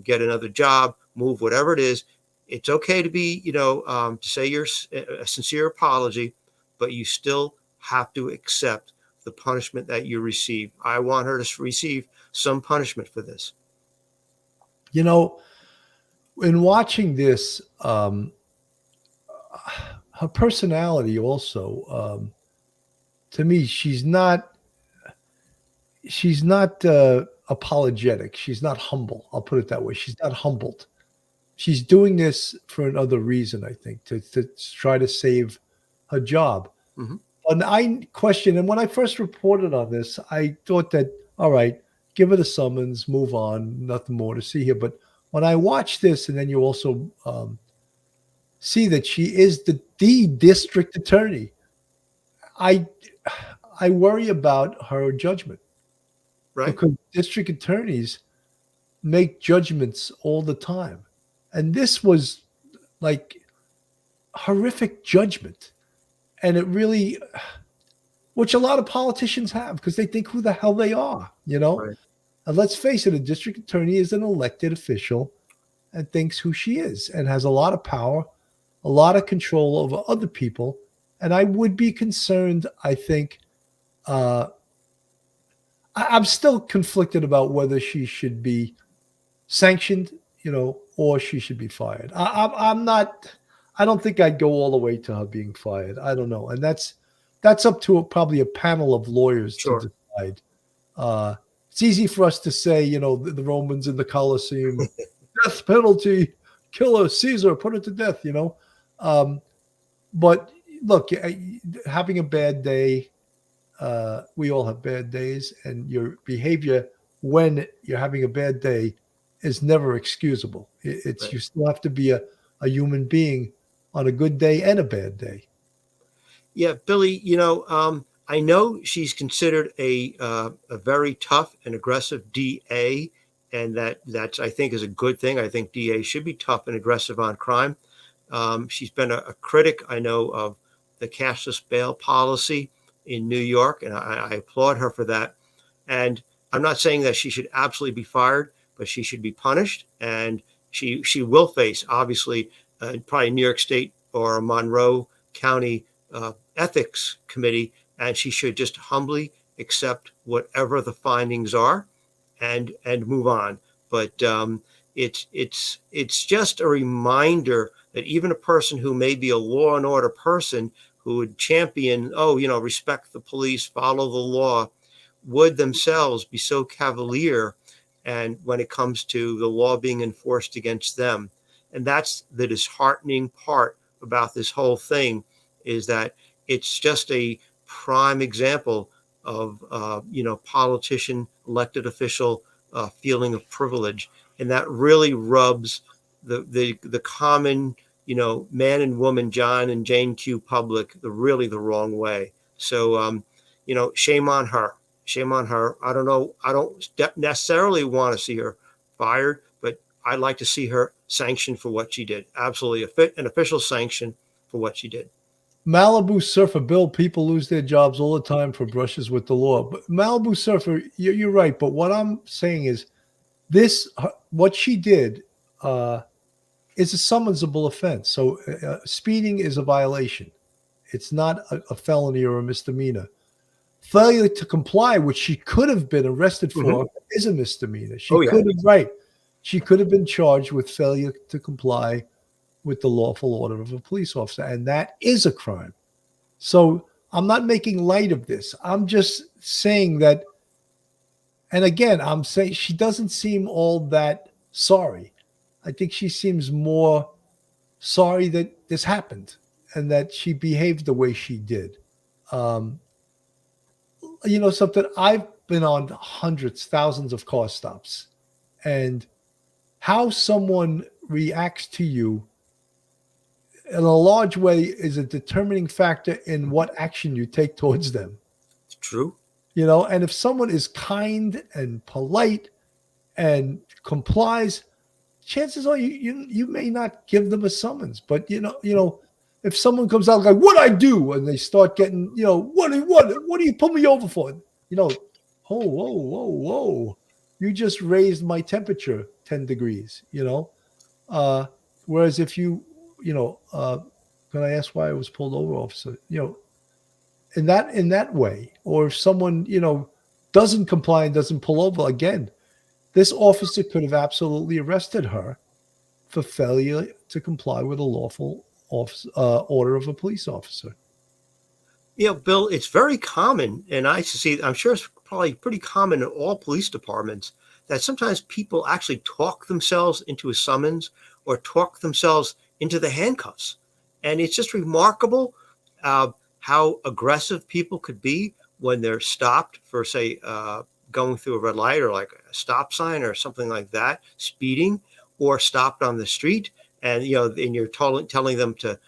get another job, move, whatever it is. It's okay to be, to say a sincere apology, but you still have to accept the punishment that you receive. I want her to receive some punishment for this. In watching this, her personality also, to me, she's not apologetic. She's not humble. I'll put it that way. She's not humbled. She's doing this for another reason, I think, to try to save her job. Mhm. And I question, and when I first reported on this, I thought that, all right, give her the summons, move on, nothing more to see here. But when I watch this, and then you also see that she is the district attorney, I worry about her judgment. Right. Because district attorneys make judgments all the time. And this was like horrific judgment. And it really, which a lot of politicians have, because they think who the hell they are, you know? Right. And let's face it, a district attorney is an elected official and thinks who she is and has a lot of power, a lot of control over other people. And I would be concerned, I think, I'm still conflicted about whether she should be sanctioned, you know, or she should be fired. I'm not, I don't think I'd go all the way to her being fired. I don't know. And that's up to probably a panel of lawyers Sure. to decide. It's easy for us to say, you know, the Romans in the Colosseum, death penalty, kill her, Caesar, put her to death, you know. But look, having a bad day, we all have bad days, and your behavior when you're having a bad day is never excusable. It's Right. You still have to be a human being on a good day and a bad day. Yeah, Billy, I know she's considered a very tough and aggressive DA, and that's I think is a good thing. I think DA should be tough and aggressive on crime. She's been a critic, I know, of the cashless bail policy in New York, and I applaud her for that. And I'm not saying that she should absolutely be fired, but she should be punished, and she will face, obviously, probably New York State or Monroe County ethics committee, and she should just humbly accept whatever the findings are and move on. But it's just a reminder that even a person who may be a law and order person who would champion, respect the police, follow the law, would themselves be so cavalier and when it comes to the law being enforced against them. And that's the disheartening part about this whole thing, is that it's just a prime example of politician, elected official feeling of privilege, and that really rubs the common man and woman, John and Jane Q public, the wrong way. So shame on her. Shame on her. I don't know. I don't necessarily want to see her fired, but I'd like to see her sanctioned for what she did. Absolutely an official sanction for what she did. Malibu Surfer, Bill, people lose their jobs all the time for brushes with the law. But Malibu Surfer, you're right. But what I'm saying is what she did is a summonsable offense. So speeding is a violation. It's not a felony or a misdemeanor. Failure to comply, which she could have been arrested for, is a misdemeanor. She could have been charged with failure to comply with the lawful order of a police officer, and that is a crime. So I'm not making light of this. I'm just saying that, and again, I'm saying she doesn't seem all that sorry. I think she seems more sorry that this happened and that she behaved the way she did. Something, I've been on hundreds, thousands of car stops, and how someone reacts to you in a large way is a determining factor in what action you take towards them. It's true. And if someone is kind and polite and complies, chances are you may not give them a summons. But if someone comes out like, "What I do," and they start getting, what do you pull me over for? Whoa, you just raised my temperature 10 degrees. Whereas if can I ask why I was pulled over, officer? In that way, or if someone doesn't comply and doesn't pull over again, this officer could have absolutely arrested her for failure to comply with a lawful order of a police officer. Bill, it's very common, and I'm sure it's probably pretty common in all police departments, that sometimes people actually talk themselves into a summons or talk themselves into the handcuffs. And it's just remarkable how aggressive people could be when they're stopped for, say, going through a red light or like a stop sign or something like that, speeding, or stopped on the street. And, and you're telling them to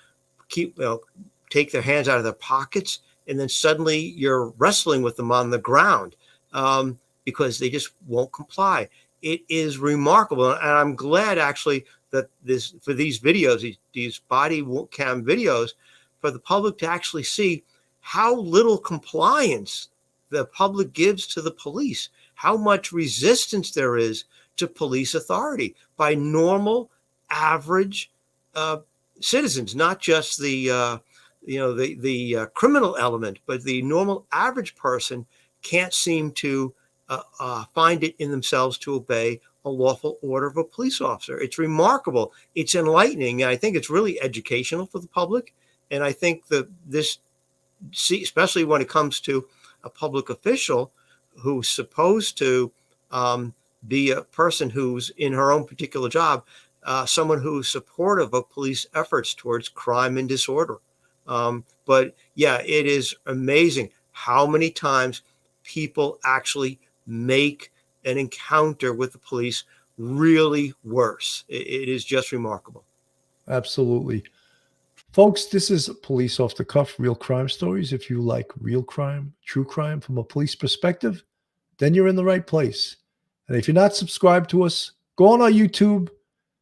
take their hands out of their pockets. And then suddenly you're wrestling with them on the ground because they just won't comply. It is remarkable. And I'm glad actually that for these videos, these body cam videos, for the public to actually see how little compliance the public gives to the police, how much resistance there is to police authority by normal, average citizens, not just the criminal element, but the normal average person can't seem to find it in themselves to obey a lawful order of a police officer. It's remarkable. It's enlightening. And I think it's really educational for the public. And I think that especially when it comes to a public official who's supposed to be a person who's in her own particular job, someone who's supportive of police efforts towards crime and disorder. But yeah, it is amazing how many times people actually make an encounter with the police really worse. It is just remarkable. Absolutely. Folks, this is Police Off the Cuff, Real Crime Stories. If you like real crime, true crime from a police perspective, then you're in the right place. And if you're not subscribed to us, go on our YouTube,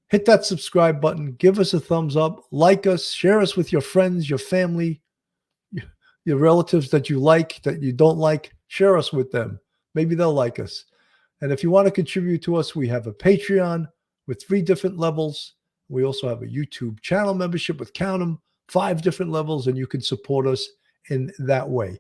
hit that subscribe button, give us a thumbs up, like us, share us with your friends, your family, your relatives that you like, that you don't like, share us with them. Maybe they'll like us. And if you want to contribute to us, we have a Patreon with 3 different levels. We also have a YouTube channel membership with, count 'em, 5 different levels, and you can support us in that way.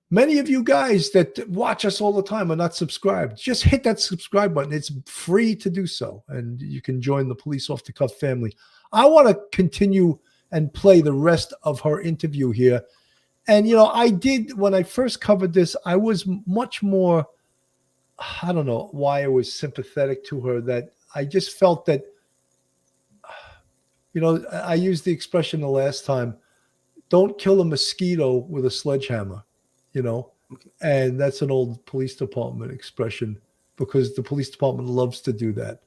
Many of you guys that watch us all the time are not subscribed. Just hit that subscribe button. It's free to do so, and you can join the Police Off the Cuff family. I want to continue and play the rest of her interview here. And, I did, when I first covered this, I was much more, I don't know why I was sympathetic to her, that I just felt that, I used the expression the last time, don't kill a mosquito with a sledgehammer, and that's an old police department expression, because the police department loves to do that.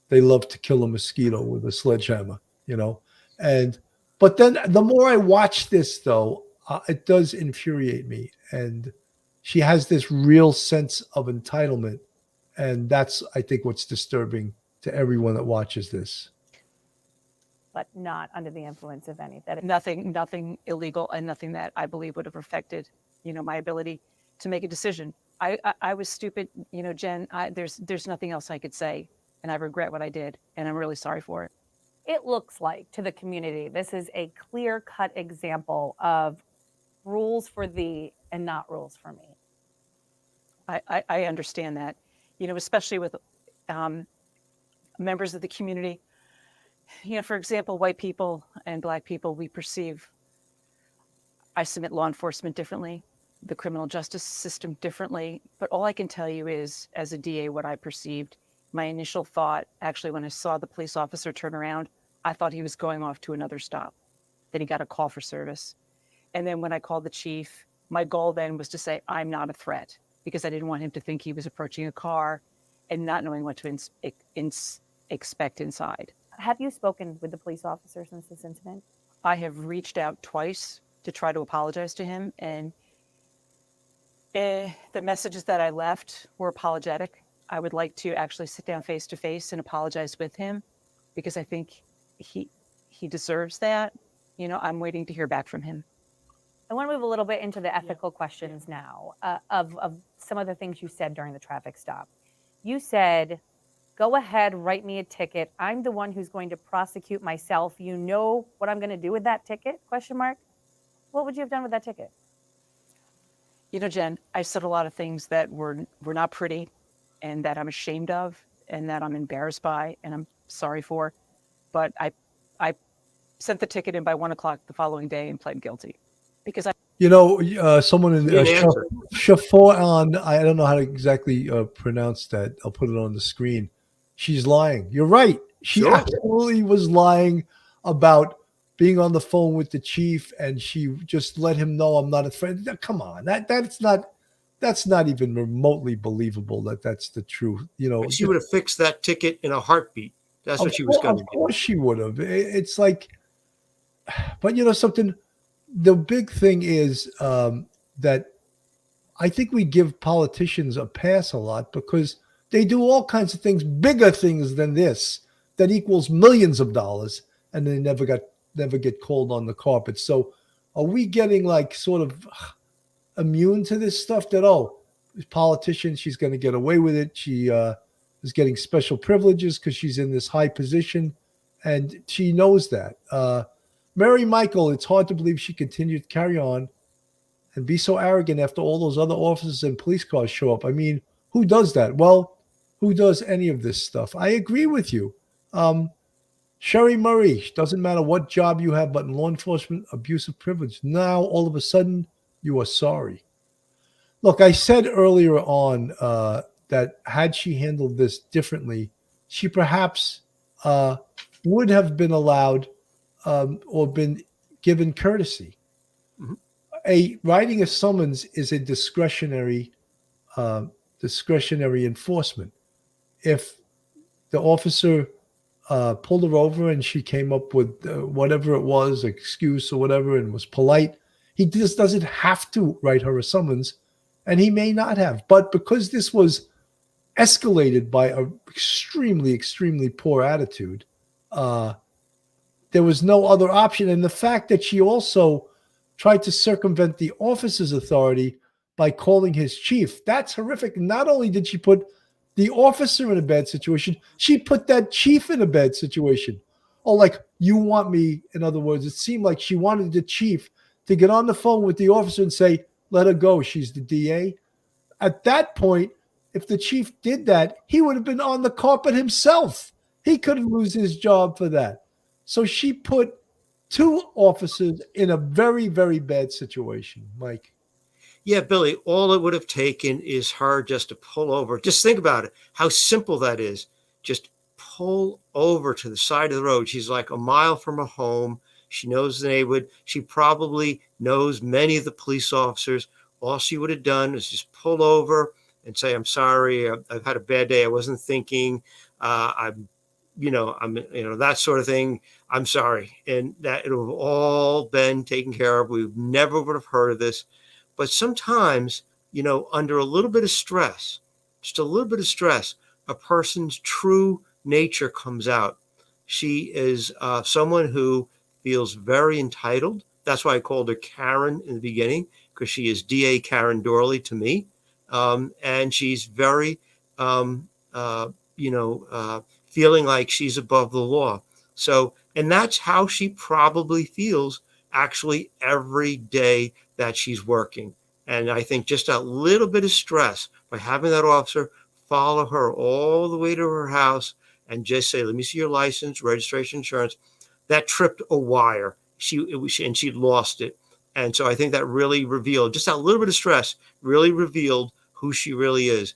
They love to kill a mosquito with a sledgehammer, but then the more I watch this, though, it does infuriate me. And she has this real sense of entitlement. And that's, I think, what's disturbing to everyone that watches this. But not under the influence of any. That Nothing illegal, and nothing that I believe would have affected, my ability to make a decision. I was stupid, Jen. There's nothing else I could say, and I regret what I did, and I'm really sorry for it. It looks like to the community, this is a clear-cut example of rules for thee and not rules for me. I understand that, especially with members of the community. For example, white people and Black people, I submit law enforcement differently, the criminal justice system differently. But all I can tell you is, as a DA, what I perceived. My initial thought, actually, when I saw the police officer turn around, I thought he was going off to another stop. Then he got a call for service. And then when I called the chief, my goal then was to say, I'm not a threat, because I didn't want him to think he was approaching a car and not knowing what to expect inside. Have you spoken with the police officer since this incident? I have reached out twice to try to apologize to him. And the messages that I left were apologetic. I would like to actually sit down face to face and apologize with him, because I think he deserves that. I'm waiting to hear back from him. I want to move a little bit into the ethical questions now of some of the things you said during the traffic stop. You said, go ahead, write me a ticket. I'm the one who's going to prosecute myself. You know what I'm going to do with that ticket? ? What would you have done with that ticket? Jen, I said a lot of things that were not pretty, and that I'm ashamed of, and that I'm embarrassed by, and I'm sorry for. But I sent the ticket in by 1:00 the following day and pled guilty, because You know, someone in Didn't answer. Shafor, I don't know how to exactly pronounce that. I'll put it on the screen. She's lying. You're right. She Sure. absolutely was lying about being on the phone with the chief, and she just let him know, I'm not a friend. Come on, that's not even remotely believable that that's the truth. You know, But she would have fixed that ticket in a heartbeat. That's what she was going to Of do. course she would have. It's like, but you know something. The big thing is that I think we give politicians a pass a lot because they do all kinds of things, bigger things than this, that equals millions of dollars, and they never get called on the carpet. So, are we getting like sort of immune to this stuff? That politician, she's going to get away with it. She is getting special privileges because she's in this high position, and she knows that. Mary Michael, it's hard to believe she continued to carry on and be so arrogant after all those other officers and police cars show up. I mean, who does that? Well, who does any of this stuff? I agree with you. Sherry Murray, doesn't matter what job you have, but in law enforcement, abuse of privilege. Now, all of a sudden, you are sorry. Look, I said earlier on that had she handled this differently, she perhaps would have been allowed or been given courtesy. Writing a summons is a discretionary enforcement. If the officer pulled her over and she came up with whatever it was, excuse or whatever, and was polite, he just doesn't have to write her a summons, and he may not have. But because this was escalated by an extremely, extremely poor attitude, there was no other option. And the fact that she also tried to circumvent the officer's authority by calling his chief, that's horrific. Not only did she put the officer in a bad situation, she put that chief in a bad situation. Oh, like, you want me, in other words, it seemed like she wanted the chief to get on the phone with the officer and say, let her go, she's the DA. At that point, if the chief did that, he would have been on the carpet himself. He could lose his job for that. So she put two officers in a very, very bad situation. Mike. Yeah, Billy, all it would have taken is her just to pull over. Just think about it, how simple that is. Just pull over to the side of the road. She's like a mile from her home. She knows the neighborhood. She probably knows many of the police officers. All she would have done is just pull over and say, I'm sorry, I've had a bad day. I wasn't thinking. I'm that sort of thing. I'm sorry. And that it would have all been taken care of. We never would have heard of this. But sometimes, under a little bit of stress, just a little bit of stress, a person's true nature comes out. She is someone who feels very entitled. That's why I called her Karen in the beginning, because she is DA Karen Doorley to me. And she's very, feeling like she's above the law. So, and that's how she probably feels actually every day that she's working. And I think just a little bit of stress by having that officer follow her all the way to her house and just say, let me see your license, registration, insurance, that tripped a wire. She lost it. And so I think that really revealed, just a little bit of stress really revealed who she really is.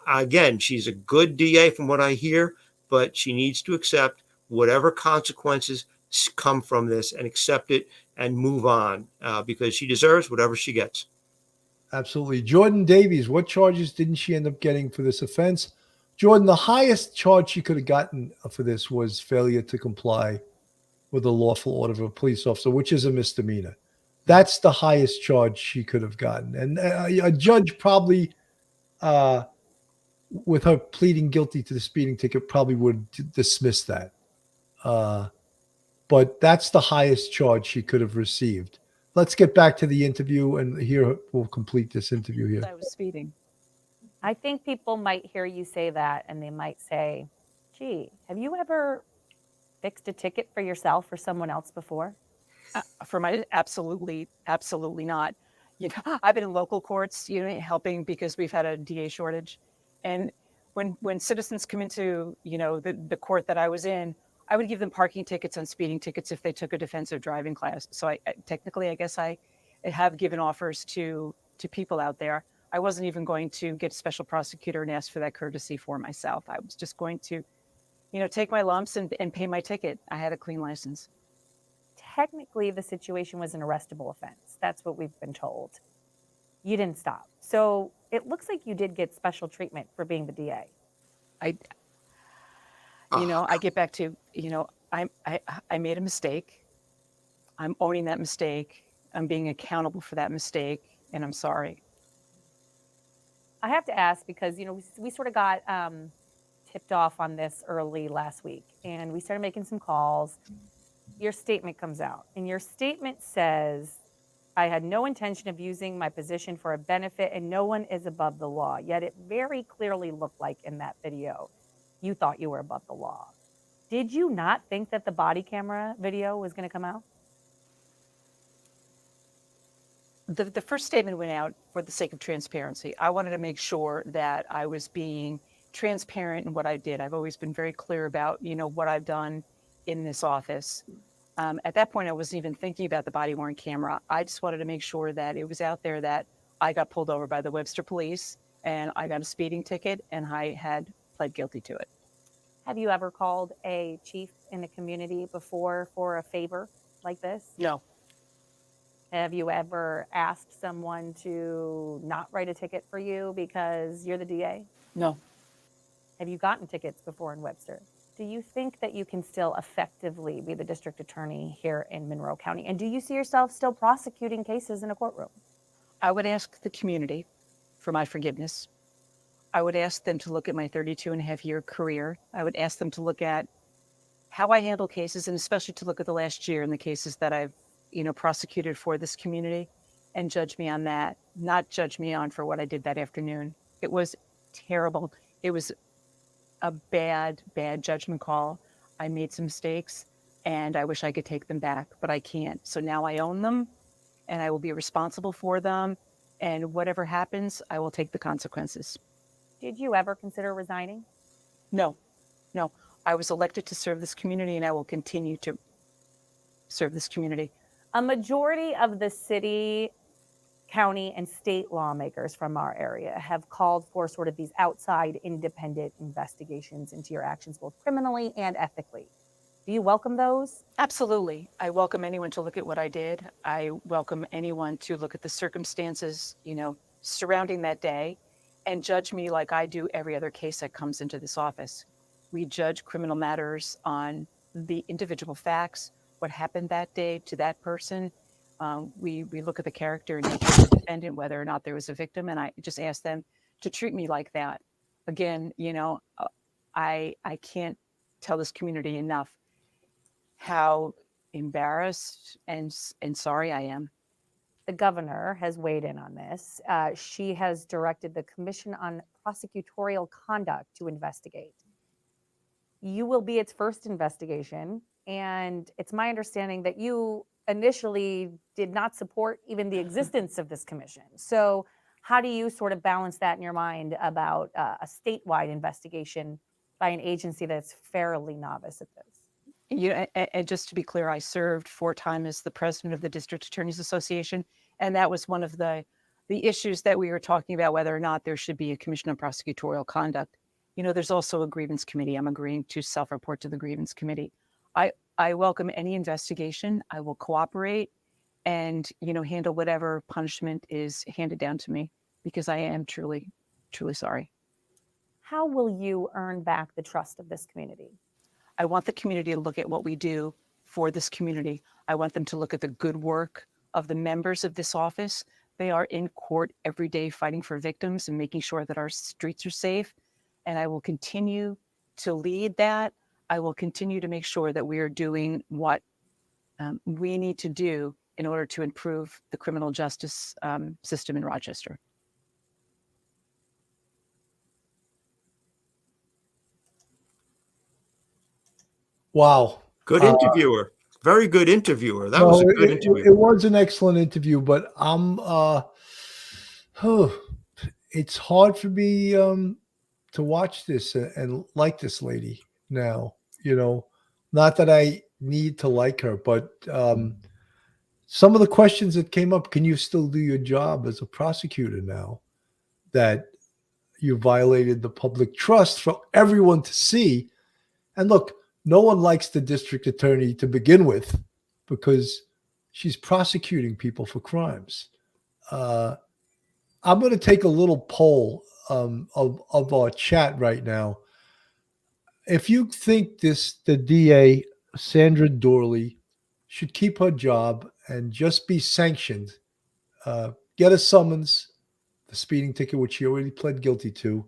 Again, she's a good DA from what I hear, but she needs to accept whatever consequences come from this and accept it and move on because she deserves whatever she gets. Absolutely. Jordan Davies, what charges didn't she end up getting for this offense? Jordan, the highest charge she could have gotten for this was failure to comply with a lawful order of a police officer, which is a misdemeanor. That's the highest charge she could have gotten. And a judge probably, with her pleading guilty to the speeding ticket, probably would dismiss that. But that's the highest charge she could have received. Let's get back to the interview, and here we'll complete this interview here. I was speeding. I think people might hear you say that and they might say, gee, have you ever fixed a ticket for yourself or someone else before? Absolutely not. I've been in local courts, helping because we've had a DA shortage. And when citizens come into, the court that I was in, I would give them parking tickets on speeding tickets if they took a defensive driving class. So I technically, I guess I have given offers to people out there. I wasn't even going to get a special prosecutor and ask for that courtesy for myself. I was just going to, take my lumps and pay my ticket. I had a clean license. Technically, the situation was an arrestable offense. That's what we've been told. You didn't stop. So it looks like you did get special treatment for being the DA. I get back to, I made a mistake. I'm owning that mistake. I'm being accountable for that mistake, and I'm sorry. I have to ask because, we sort of got tipped off on this early last week, and we started making some calls. Your statement comes out, and your statement says, I had no intention of using my position for a benefit, and no one is above the law. Yet it very clearly looked like in that video, you thought you were above the law. Did you not think that the body camera video was going to come out? The first statement went out for the sake of transparency. I wanted to make sure that I was being transparent in what I did. I've always been very clear about, what I've done in this office. At that point, I wasn't even thinking about the body-worn camera. I just wanted to make sure that it was out there that I got pulled over by the Webster police and I got a speeding ticket and I had pled guilty to it. Have you ever called a chief in the community before for a favor like this? No. Have you ever asked someone to not write a ticket for you because you're the DA? No. Have you gotten tickets before in Webster? Do you think that you can still effectively be the district attorney here in Monroe County? And do you see yourself still prosecuting cases in a courtroom? I would ask the community for my forgiveness. I would ask them to look at my 32-and-a-half-year career. I would ask them to look at how I handle cases, and especially to look at the last year and the cases that I've, prosecuted for this community, and judge me on that, not judge me on for what I did that afternoon. It was terrible. It was a bad judgment call. I made some mistakes and I wish I could take them back, but I can't. So now I own them and I will be responsible for them. And whatever happens, I will take the consequences. Did you ever consider resigning? No. I was elected to serve this community and I will continue to serve this community. A majority of the city, county, and state lawmakers from our area have called for sort of these outside independent investigations into your actions, both criminally and ethically. Do you welcome those? Absolutely. I welcome anyone to look at what I did. I welcome anyone to look at the circumstances, surrounding that day and judge me like I do every other case that comes into this office. We judge criminal matters on the individual facts, what happened that day to that person. We look at the character and nature of the defendant, whether or not there was a victim, and I just ask them to treat me like that. Again, I can't tell this community enough how embarrassed and sorry I am. The governor has weighed in on this. She has directed the Commission on Prosecutorial Conduct to investigate. You will be its first investigation, and it's my understanding that you initially did not support even the existence of this commission. So how do you sort of balance that in your mind about a statewide investigation by an agency that's fairly novice at this? And just to be clear, I served 4 times as the president of the District Attorneys Association, and that was one of the issues that we were talking about, whether or not there should be a commission on prosecutorial conduct. There's also a grievance committee. I'm agreeing to self-report to the grievance committee. I welcome any investigation. I will cooperate and, handle whatever punishment is handed down to me, because I am truly, truly sorry. How will you earn back the trust of this community? I want the community to look at what we do for this community. I want them to look at the good work of the members of this office. They are in court every day fighting for victims and making sure that our streets are safe. And I will continue to lead that. I will continue to make sure that we are doing what we need to do in order to improve the criminal justice system in Rochester. Wow. Good interviewer. Very good interviewer. That was a good interview. It was an excellent interview, but it's hard for me to watch this and like this lady now. Not that I need to like her, but some of the questions that came up, can you still do your job as a prosecutor now that you violated the public trust for everyone to see? And look, no one likes the district attorney to begin with because she's prosecuting people for crimes. I'm going to take a little poll of our chat right now. If you think the DA, Sandra Doorley, should keep her job and just be sanctioned, get a summons, the speeding ticket, which she already pled guilty to,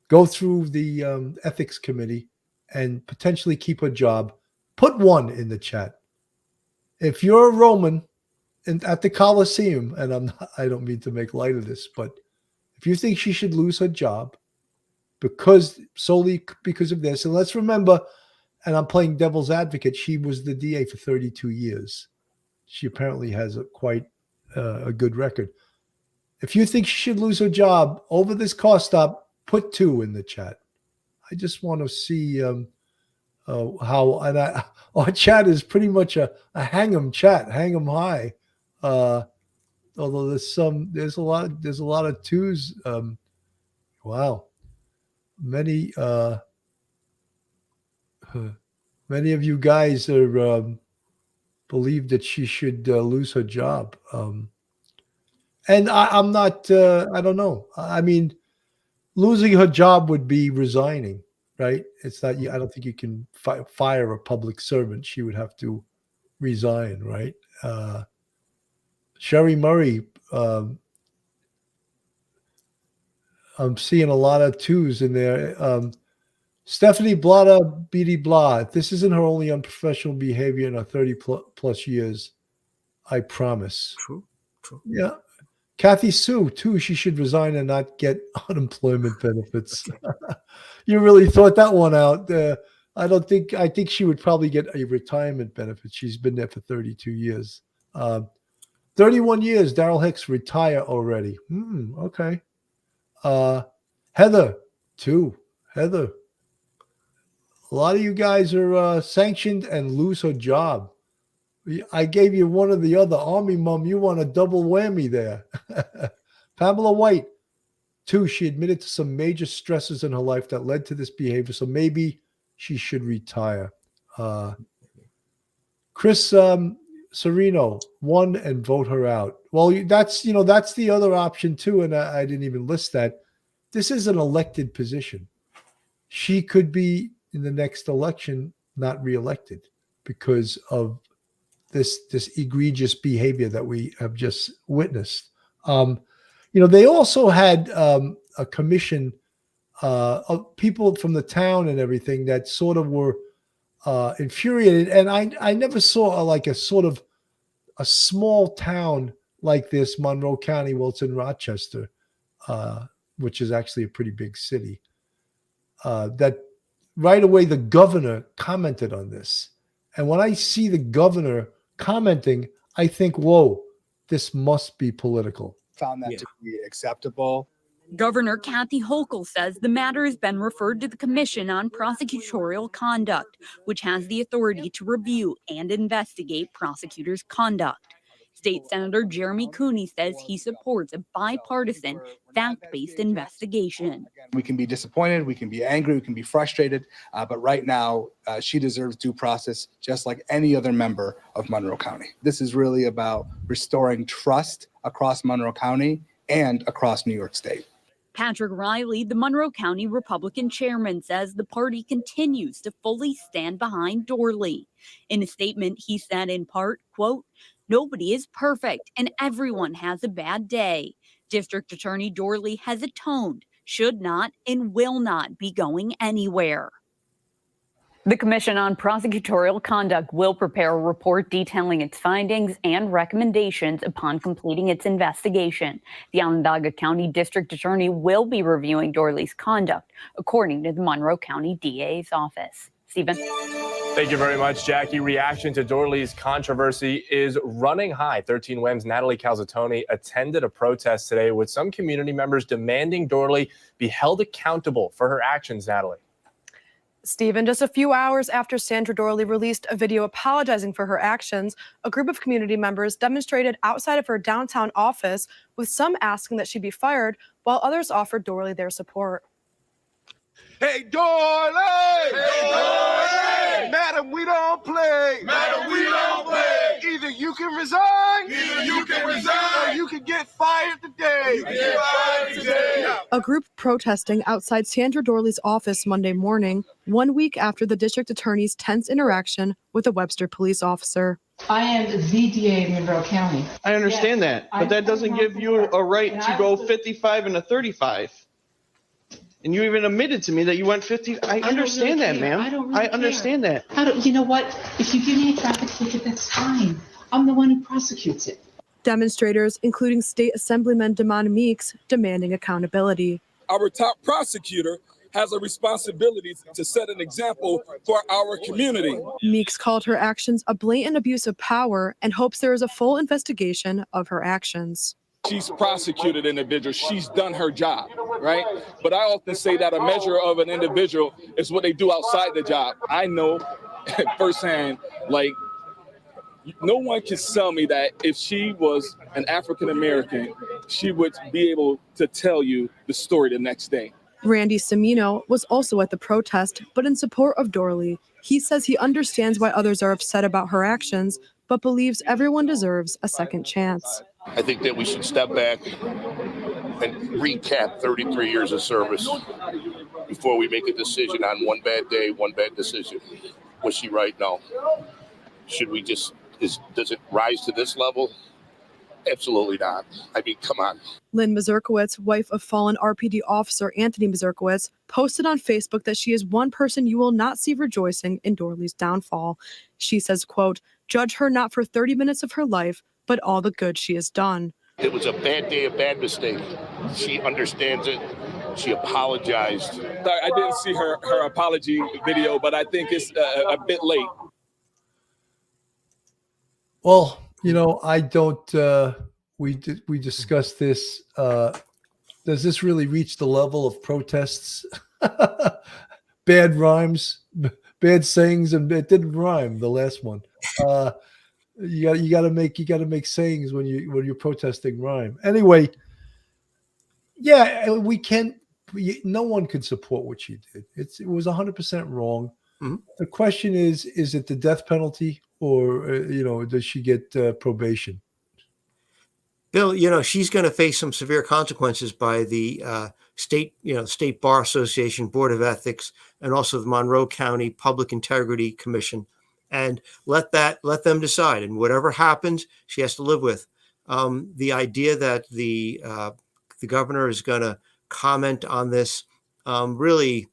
go through the ethics committee, and potentially keep her job, put 1 in the chat. If you're a Roman at the Coliseum, and I don't mean to make light of this, but if you think she should lose her job solely because of this, and let's remember, and I'm playing devil's advocate, she was the DA for 32 years. She apparently has quite a good record. If you think she should lose her job over this car stop, put 2 in the chat. I just want to see how, and our chat is pretty much a hang 'em chat, hang 'em high. Although there's a lot of 2s. Wow, many of you guys are believe that she should lose her job. And I'm not. I don't know. I mean, losing her job would be resigning, right? It's not. I don't think you can fire a public servant. She would have to resign, right? Sherry Murray. I'm seeing a lot of 2s in there. Stephanie Blada BD Blah. This isn't her only unprofessional behavior in her 30 plus years. I promise. True. Yeah. Kathy Sue, too. She should resign and not get unemployment benefits. You really thought that one out. I think she would probably get a retirement benefit. She's been there for 32 years. 31 years. Daryl Hicks retire already. Okay. Heather, 2. Heather. A lot of you guys are sanctioned and lose her job. I gave you one or the other. Army mom, you want a double whammy there. Pamela White, 2. She admitted to some major stresses in her life that led to this behavior, so maybe she should retire. Chris Sereno, 1 and vote her out. Well, that's the other option too, and I didn't even list that. This is an elected position. She could be in the next election not reelected because of this egregious behavior that we have just witnessed. They also had a commission of people from the town and everything that sort of were infuriated. And I never saw a sort of a small town like this, Monroe County. Well, it's in Rochester, which is actually a pretty big city. That right away the governor commented on this. And when I see the governor commenting, I think, whoa, this must be political. Found that to be acceptable. Governor Kathy Hochul says the matter has been referred to the Commission on Prosecutorial Conduct, which has the authority to review and investigate prosecutors' conduct. State Senator Jeremy Cooney says he supports a bipartisan, fact-based investigation. We can be disappointed, we can be angry, we can be frustrated, but right now she deserves due process just like any other member of Monroe County. This is really about restoring trust across Monroe County and across New York State. Patrick Riley, the Monroe County Republican chairman, says the party continues to fully stand behind Doorley. In a statement, he said in part, quote, "Nobody is perfect and everyone has a bad day. District Attorney Doorley has atoned, should not and will not be going anywhere." The Commission on Prosecutorial Conduct will prepare a report detailing its findings and recommendations upon completing its investigation. The Onondaga County District Attorney will be reviewing Doorley's conduct, according to the Monroe County DA's office. Stephen. Thank you very much, Jackie. Reaction to Doorley's controversy is running high. 13 WEM's Natalie Calzatoni attended a protest today with some community members demanding Doorley be held accountable for her actions, Natalie. Stephen, just a few hours after Sandra Doorley released a video apologizing for her actions, a group of community members demonstrated outside of her downtown office, with some asking that she be fired, while others offered Doorley their support. Hey, Doorley! Hey, Doorley! Madam, we don't play! Madam, we don't play! Either you can resign! Either you can resign! Or you can get fired today! You can get fired today! A group protesting outside Sandra Doorley's office Monday morning, 1 week after the district attorney's tense interaction with a Webster police officer. I am the DA of Monroe County. I understand that, but that doesn't give you a right to go 55 and a 35. And you even admitted to me that you went 50. I understand that, ma'am. I understand that. You know what? If you give me a traffic ticket, that's fine. I'm the one who prosecutes it. Demonstrators, including State Assemblyman Damon Meeks, demanding accountability. Our top prosecutor has a responsibility to set an example for our community. Meeks called her actions a blatant abuse of power and hopes there is a full investigation of her actions. She's prosecuted individuals. She's done her job, right? But I often say that a measure of an individual is what they do outside the job. I know firsthand, like, no one can tell me that if she was an African American, she would be able to tell you the story the next day. Randy Semino was also at the protest, but in support of Doorley. He says he understands why others are upset about her actions, but believes everyone deserves a second chance. I think that we should step back and recap 33 years of service before we make a decision on one bad day, one bad decision. Was she right? No. Should we just, does it rise to this level? Absolutely not. I mean, come on. Lynn Mazurkowitz, wife of fallen RPD officer Anthony Mazurkowitz, posted on Facebook that she is one person you will not see rejoicing in Doorley's downfall. She says, quote, "Judge her not for 30 minutes of her life, but all the good she has done." It was a bad day, a bad mistake. She understands it. She apologized. I didn't see her apology video, but I think it's a bit late. Well, you know, I don't. We discussed this. Does this really reach the level of protests? Bad rhymes, bad sayings, and it didn't rhyme. The last one. You got to make sayings when you're protesting rhyme. Anyway, yeah, we can't. No one could support what she did. It was 100% wrong. Mm-hmm. The question is it the death penalty? Or, does she get probation? Bill, she's going to face some severe consequences by the state Bar Association, Board of Ethics, and also the Monroe County Public Integrity Commission. And let them decide. And whatever happens, she has to live with. The idea that the governor is going to comment on this really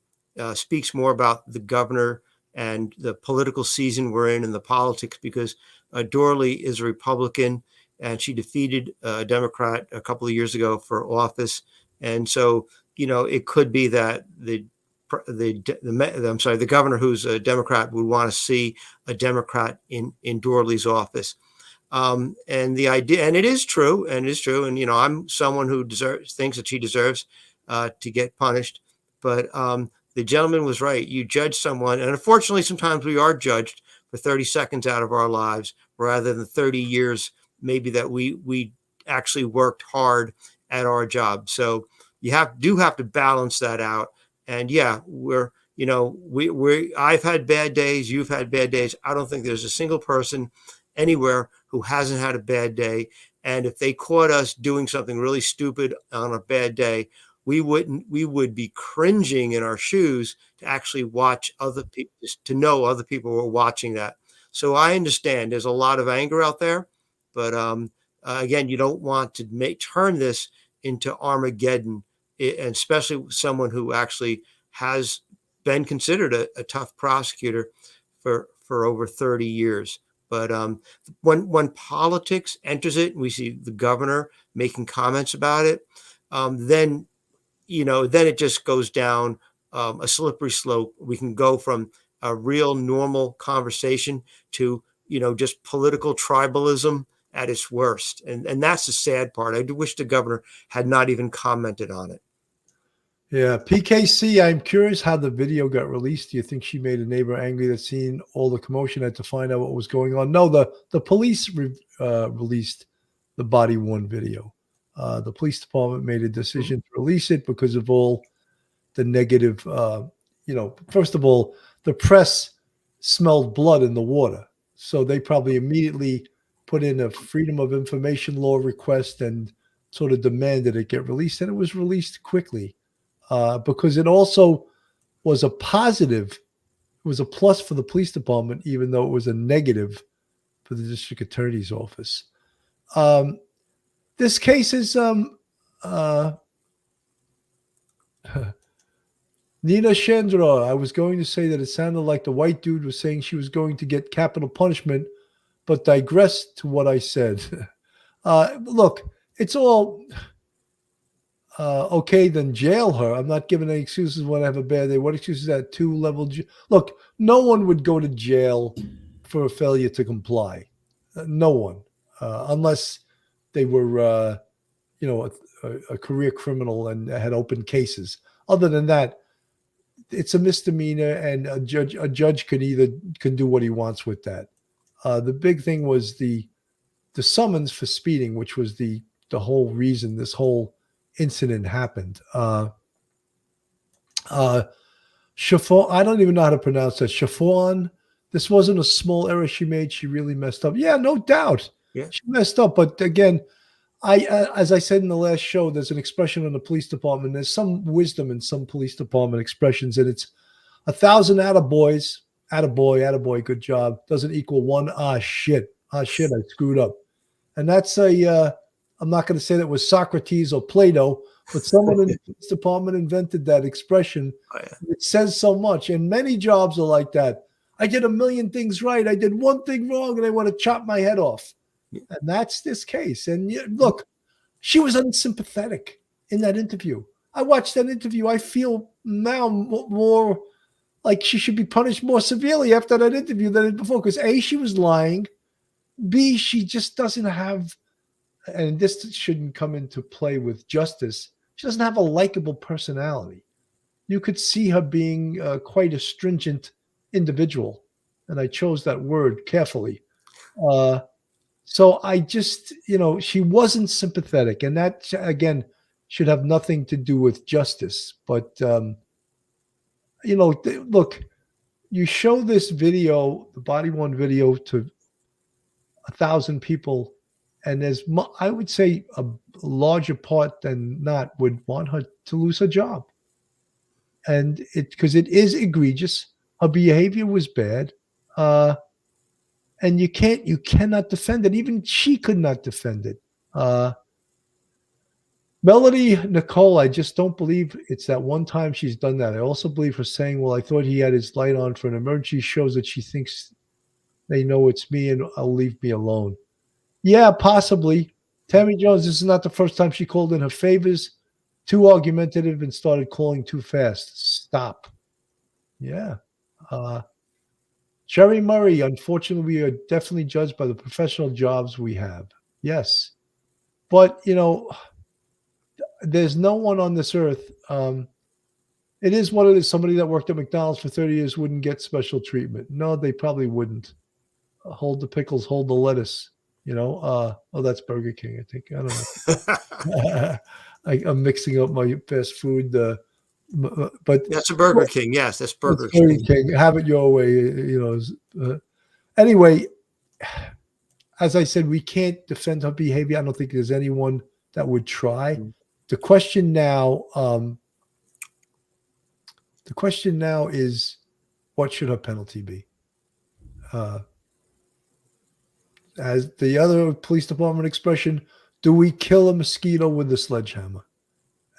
speaks more about the governor and the political season we're in and the politics, because Doorley is a Republican and she defeated a Democrat a couple of years ago for office. And so, it could be that the governor who's a Democrat would want to see a Democrat in Doorley's office. And the idea, and it is true. And, I'm someone who thinks that she deserves to get punished. But the gentleman was right. You judge someone, and unfortunately, sometimes we are judged for 30 seconds out of our lives rather than 30 years, maybe that we actually worked hard at our job. So you do have to balance that out. And yeah, I've had bad days. You've had bad days. I don't think there's a single person anywhere who hasn't had a bad day. And if they caught us doing something really stupid on a bad day, we would be cringing in our shoes to actually watch other people, to know other people were watching that. So I understand there's a lot of anger out there, but again, you don't want to turn this into Armageddon, and especially someone who actually has been considered a tough prosecutor for over 30 years. But when politics enters it, and we see the governor making comments about it, then it just goes down a slippery slope. We can go from a real normal conversation to, just political tribalism at its worst. And that's the sad part. I do wish the governor had not even commented on it. Yeah, PKC, I'm curious how the video got released. Do you think she made a neighbor angry that seen all the commotion, had to find out what was going on? No, the police released the body-worn video. The police department made a decision to release it because of all the negative, first of all, the press smelled blood in the water. So they probably immediately put in a Freedom of Information law request and sort of demanded it get released. And it was released quickly. Because it also was a positive, it was a plus for the police department, even though it was a negative for the district attorney's office. This case is Nina Chandra. I was going to say that it sounded like the white dude was saying she was going to get capital punishment, but digressed to what I said. Look, it's all... okay, then jail her. I'm not giving any excuses when I have a bad day. What excuses that 2-level? Look, no one would go to jail for a failure to comply. No one, unless they were, a career criminal and had open cases. Other than that, it's a misdemeanor, and a judge can do what he wants with that. The big thing was the summons for speeding, which was the whole reason this whole incident happened. Chiffon, I don't even know how to pronounce that. Chiffon, this wasn't a small error she made. She really messed up. Yeah, no doubt. Yeah. She messed up. But again, as I said in the last show, there's an expression in the police department. There's some wisdom in some police department expressions, and it's 1,000 attaboys, attaboy, good job, doesn't equal 1 shit, I screwed up. And that's I'm not going to say that was Socrates or Plato, but someone in the police department invented that expression. Oh, yeah. It says so much, and many jobs are like that. I did 1,000,000 things right. I did one thing wrong, and I want to chop my head off. Yeah. And that's this case. And look, she was unsympathetic in that interview. I watched that interview. I feel now more like she should be punished more severely after that interview than before, because A, she was lying. B, she just doesn't have... and this shouldn't come into play with justice, she doesn't have a likable personality. You could see her being quite a stringent individual, and I chose that word carefully. So I just, she wasn't sympathetic, and that, again, should have nothing to do with justice. But, look, you show this video, the body-worn video, to 1,000 people, and there's, I would say, a larger part than not would want her to lose her job. And because it is egregious. Her behavior was bad. And you cannot defend it. Even she could not defend it. Melody Nicole, I just don't believe it's that one time she's done that. I also believe her saying, well, I thought he had his light on for an emergency, shows that she thinks they know it's me and I'll leave me alone. Yeah, possibly. Tammy Jones, this is not the first time she called in her favors. Too argumentative and started calling too fast. Stop. Yeah. Sherry Murray, unfortunately, we are definitely judged by the professional jobs we have. Yes. But, there's no one on this earth. It is what it is. Somebody that worked at McDonald's for 30 years wouldn't get special treatment. No, they probably wouldn't. Hold the pickles, hold the lettuce. That's Burger King, I think. I don't know. I'm mixing up my fast food. But that's a Burger King. Yes, that's Burger King. Have it your way. Anyway, as I said, we can't defend her behavior. I don't think there's anyone that would try. Mm-hmm. The question now is, what should her penalty be? As the other police department expression, do we kill a mosquito with a sledgehammer?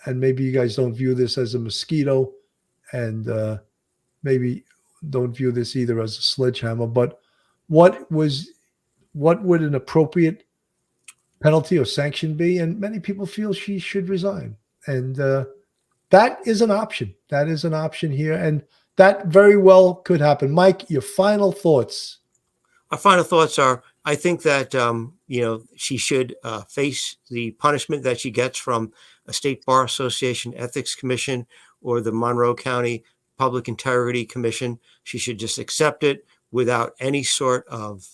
And maybe you guys don't view this as a mosquito, and maybe don't view this either as a sledgehammer. But what would an appropriate penalty or sanction be? And many people feel she should resign. And that is an option. That is an option here. And that very well could happen. Mike, your final thoughts. Our final thoughts are, I think that, she should face the punishment that she gets from a State Bar Association Ethics Commission or the Monroe County Public Integrity Commission. She should just accept it without any sort of,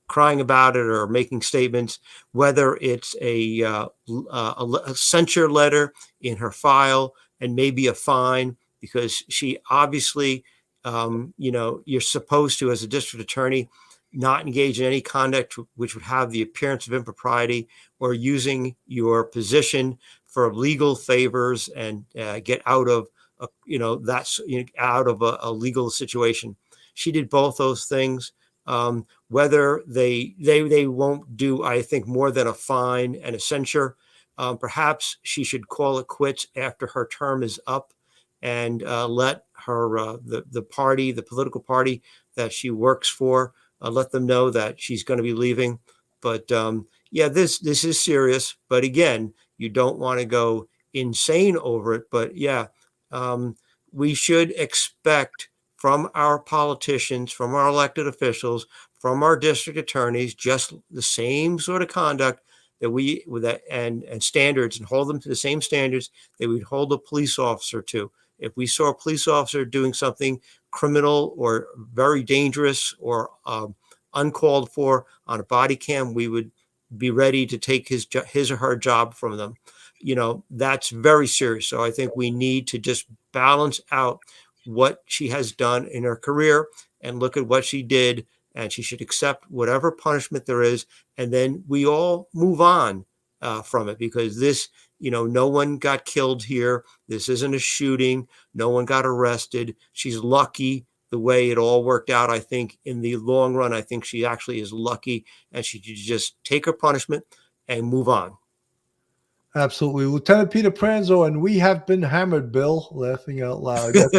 crying about it or making statements, whether it's a censure letter in her file and maybe a fine, because she obviously, you're supposed to, as a district attorney, not engage in any conduct which would have the appearance of impropriety or using your position for legal favors and get out of, out of a legal situation. She did both those things. Whether they won't do, I think, more than a fine and a censure. Perhaps she should call it quits after her term is up and let her the political party that she works for, let them know that she's going to be leaving. But this is serious. But again, you don't want to go insane over it. But we should expect from our politicians, from our elected officials, from our district attorneys, just the same sort of conduct and standards, and hold them to the same standards that we'd hold a police officer to. If we saw a police officer doing something criminal or very dangerous or uncalled for on a body cam, we would be ready to take his or her job from them. That's very serious. So I think we need to just balance out what she has done in her career and look at what she did, and she should accept whatever punishment there is, and then we all move on from it, because this, no one got killed here. This isn't a shooting. No one got arrested. She's lucky the way it all worked out. I think in the long run, I think she actually is lucky, and she should just take her punishment and move on. Absolutely. Lieutenant Peter Pranzo, and we have been hammered, Bill, laughing out loud. That's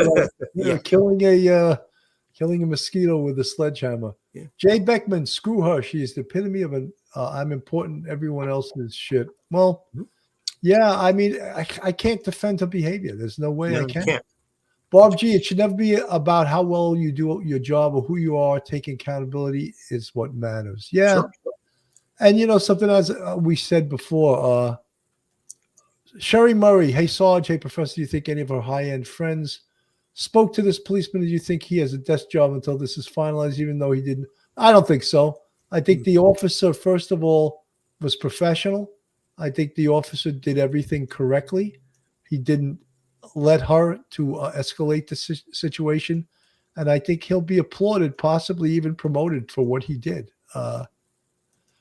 right. Killing a mosquito with a sledgehammer. Yeah. Jay Beckman, screw her. She is the epitome of an I'm important, everyone else is shit. Well, I mean, I can't defend her behavior. There's no way I can. Can't. Bob G, it should never be about how well you do your job or who you are. Taking accountability is what matters. Yeah. Sure. And, something as we said before, Sherry Murray, hey, Sarge, hey, Professor, do you think any of her high-end friends spoke to this policeman? Do you think he has a desk job until this is finalized, even though he didn't? I don't think so. I think the officer, first of all, was professional. I think the officer did everything correctly. He didn't let her to escalate the situation. And I think he'll be applauded, possibly even promoted for what he did.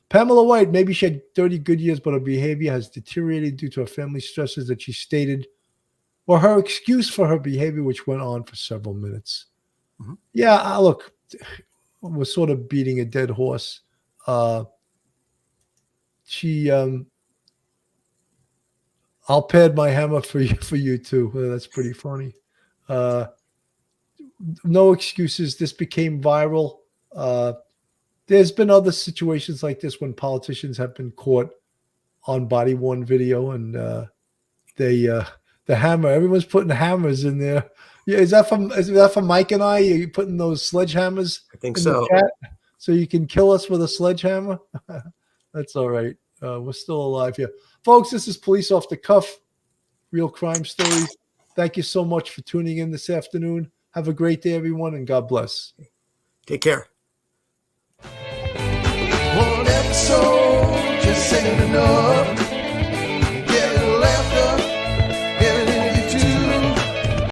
Pamela White, maybe she had 30 good years, but her behavior has deteriorated due to her family stresses that she stated, or her excuse for her behavior, which went on for several minutes. Mm-hmm. Yeah, look, we're sort of beating a dead horse. I'll pad my hammer for you too. That's pretty funny. No excuses. This became viral. There's been other situations like this when politicians have been caught on body-worn video, and the hammer. Everyone's putting hammers in there. Yeah, is that for Mike and I? Are you putting those sledgehammers? I think so. So you can kill us with a sledgehammer? That's all right. We're still alive here, folks. This is Police Off the Cuff, real crime stories. Thank you so much for tuning in this afternoon. Have a great day, everyone, and God bless. Take care. One episode just ain't enough.